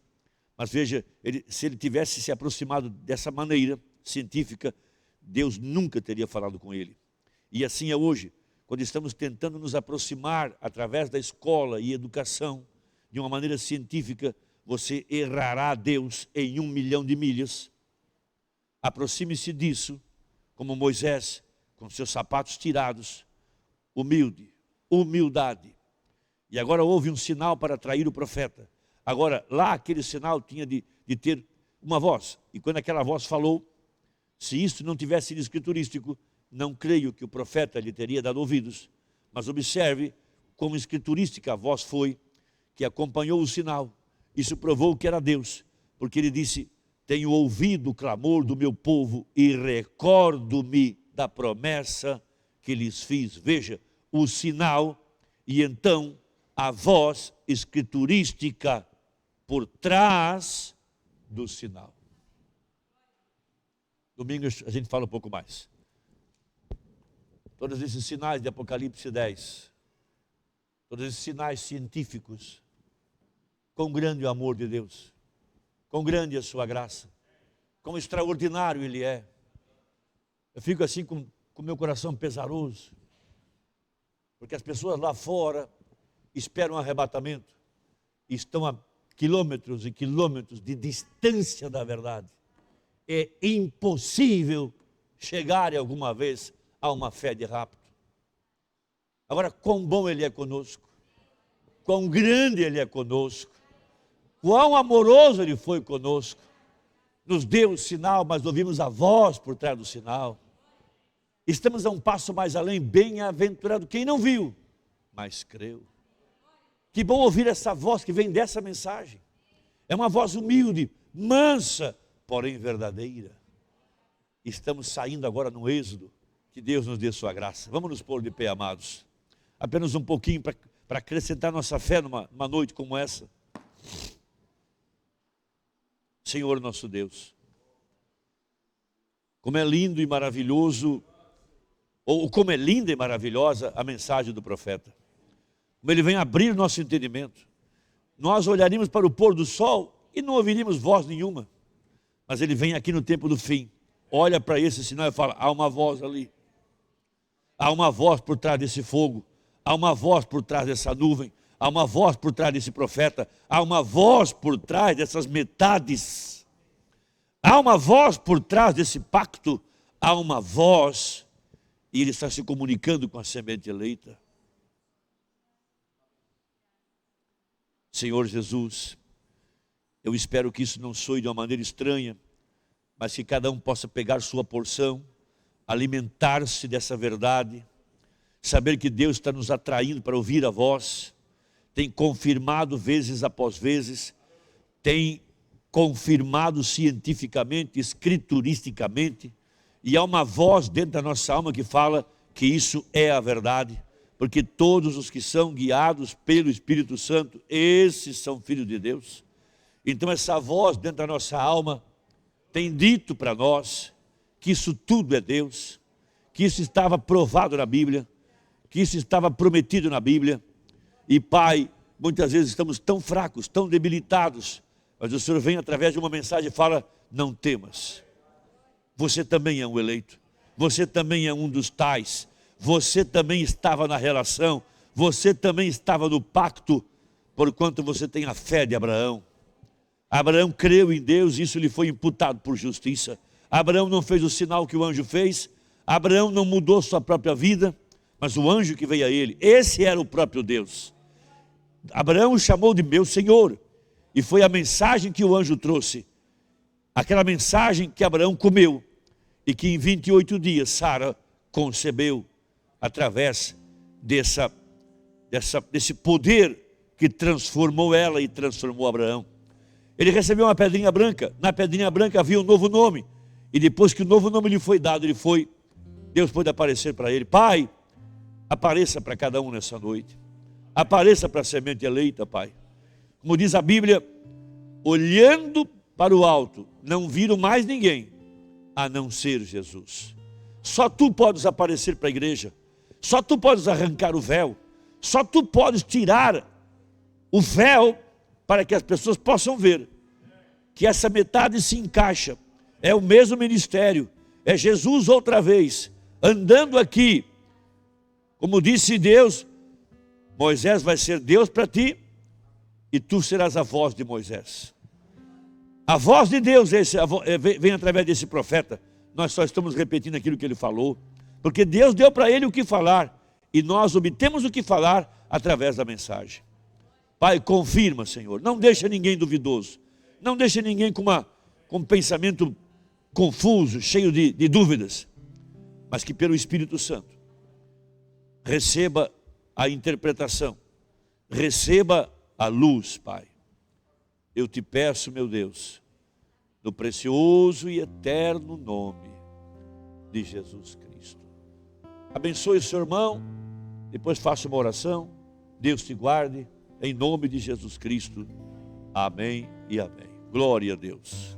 mas veja, se ele tivesse se aproximado dessa maneira científica, Deus nunca teria falado com ele. E assim é hoje, quando estamos tentando nos aproximar através da escola e educação, de uma maneira científica, você errará a Deus em 1 milhão de milhas. Aproxime-se disso, como Moisés, com seus sapatos tirados, humildade. E agora houve um sinal para atrair o profeta. Agora, lá aquele sinal tinha de ter uma voz. E quando aquela voz falou, se isso não tivesse sido escriturístico, não creio que o profeta lhe teria dado ouvidos. Mas observe como escriturística a voz foi, que acompanhou o sinal. Isso provou que era Deus, porque ele disse: tenho ouvido o clamor do meu povo e recordo-me da promessa que lhes fiz. Veja, o sinal e então a voz escriturística por trás do sinal. Domingo a gente fala um pouco mais. Todos esses sinais de Apocalipse 10, todos esses sinais científicos, quão grande o amor de Deus, quão grande a sua graça, quão extraordinário Ele é. Eu fico assim com meu coração pesaroso, porque as pessoas lá fora esperam um arrebatamento, e estão a quilômetros e quilômetros de distância da verdade. É impossível chegar alguma vez a uma fé de rapto. Agora, quão bom Ele é conosco, quão grande Ele é conosco, quão amoroso Ele foi conosco, nos deu o sinal, mas ouvimos a voz por trás do sinal. Estamos a um passo mais além, bem-aventurado quem não viu, mas creu. Que bom ouvir essa voz que vem dessa mensagem. É uma voz humilde, mansa, porém verdadeira. Estamos saindo agora no êxodo, que Deus nos dê sua graça. Vamos nos pôr de pé, amados. Apenas um pouquinho para acrescentar nossa fé numa noite como essa. Senhor nosso Deus, como é lindo e maravilhoso, ou como é linda e maravilhosa a mensagem do profeta. Como ele vem abrir nosso entendimento. Nós olharíamos para o pôr do sol e não ouviríamos voz nenhuma. Mas ele vem aqui no tempo do fim, olha para esse sinal e fala: há uma voz ali. Há uma voz por trás desse fogo. Há uma voz por trás dessa nuvem. Há uma voz por trás desse profeta. Há uma voz por trás dessas metades. Há uma voz por trás desse pacto. Há uma voz. E ele está se comunicando com a semente eleita. Senhor Jesus, eu espero que isso não soe de uma maneira estranha, mas que cada um possa pegar sua porção, alimentar-se dessa verdade, saber que Deus está nos atraindo para ouvir a voz, tem confirmado vezes após vezes, tem confirmado cientificamente, escrituristicamente, e há uma voz dentro da nossa alma que fala que isso é a verdade, porque todos os que são guiados pelo Espírito Santo, esses são filhos de Deus. Então essa voz dentro da nossa alma tem dito para nós que isso tudo é Deus, que isso estava provado na Bíblia, que isso estava prometido na Bíblia. E Pai, muitas vezes estamos tão fracos, tão debilitados, mas o Senhor vem através de uma mensagem e fala: não temas, você também é um eleito, você também é um dos tais, você também estava na relação, você também estava no pacto, porquanto você tem a fé de Abraão. Abraão creu em Deus, isso lhe foi imputado por justiça. Abraão não fez o sinal que o anjo fez, Abraão não mudou sua própria vida, mas o anjo que veio a ele, esse era o próprio Deus. Abraão o chamou de meu Senhor, E foi a mensagem que o anjo trouxe. Aquela mensagem que Abraão comeu. E que em 28 dias Sara concebeu através desse poder que transformou ela e transformou Abraão. Ele recebeu uma pedrinha branca. Na pedrinha branca havia um novo nome. E depois que o novo nome lhe foi dado, Deus pôde aparecer para ele. Pai, apareça para cada um nessa noite. Apareça para a semente eleita, Pai. Como diz a Bíblia, olhando para o alto, não viram mais ninguém, a não ser Jesus. Só tu podes aparecer para a igreja. Só tu podes arrancar o véu. Só tu podes tirar o véu para que as pessoas possam ver que essa metade se encaixa. É o mesmo ministério. É Jesus outra vez, andando aqui. Como disse Deus, Moisés vai ser Deus para ti e tu serás a voz de Moisés. A voz de Deus vem através desse profeta. Nós só estamos repetindo aquilo que ele falou, porque Deus deu para ele o que falar e nós obtemos o que falar através da mensagem. Pai, confirma, Senhor, não deixa ninguém duvidoso, não deixa ninguém com um pensamento confuso, cheio de dúvidas, mas que pelo Espírito Santo receba a interpretação, receba a luz, Pai. Eu te peço, meu Deus, no precioso e eterno nome de Jesus Cristo. Abençoe o seu irmão, depois faça uma oração. Deus te guarde, em nome de Jesus Cristo. Amém e amém. Glória a Deus.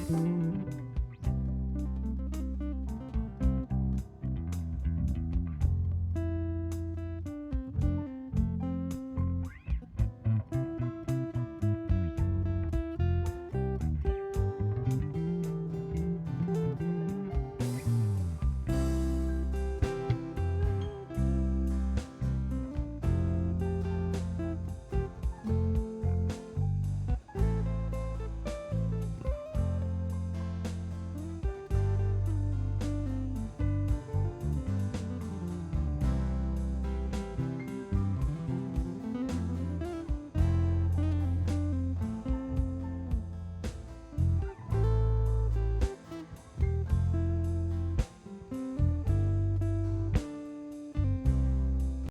Deus.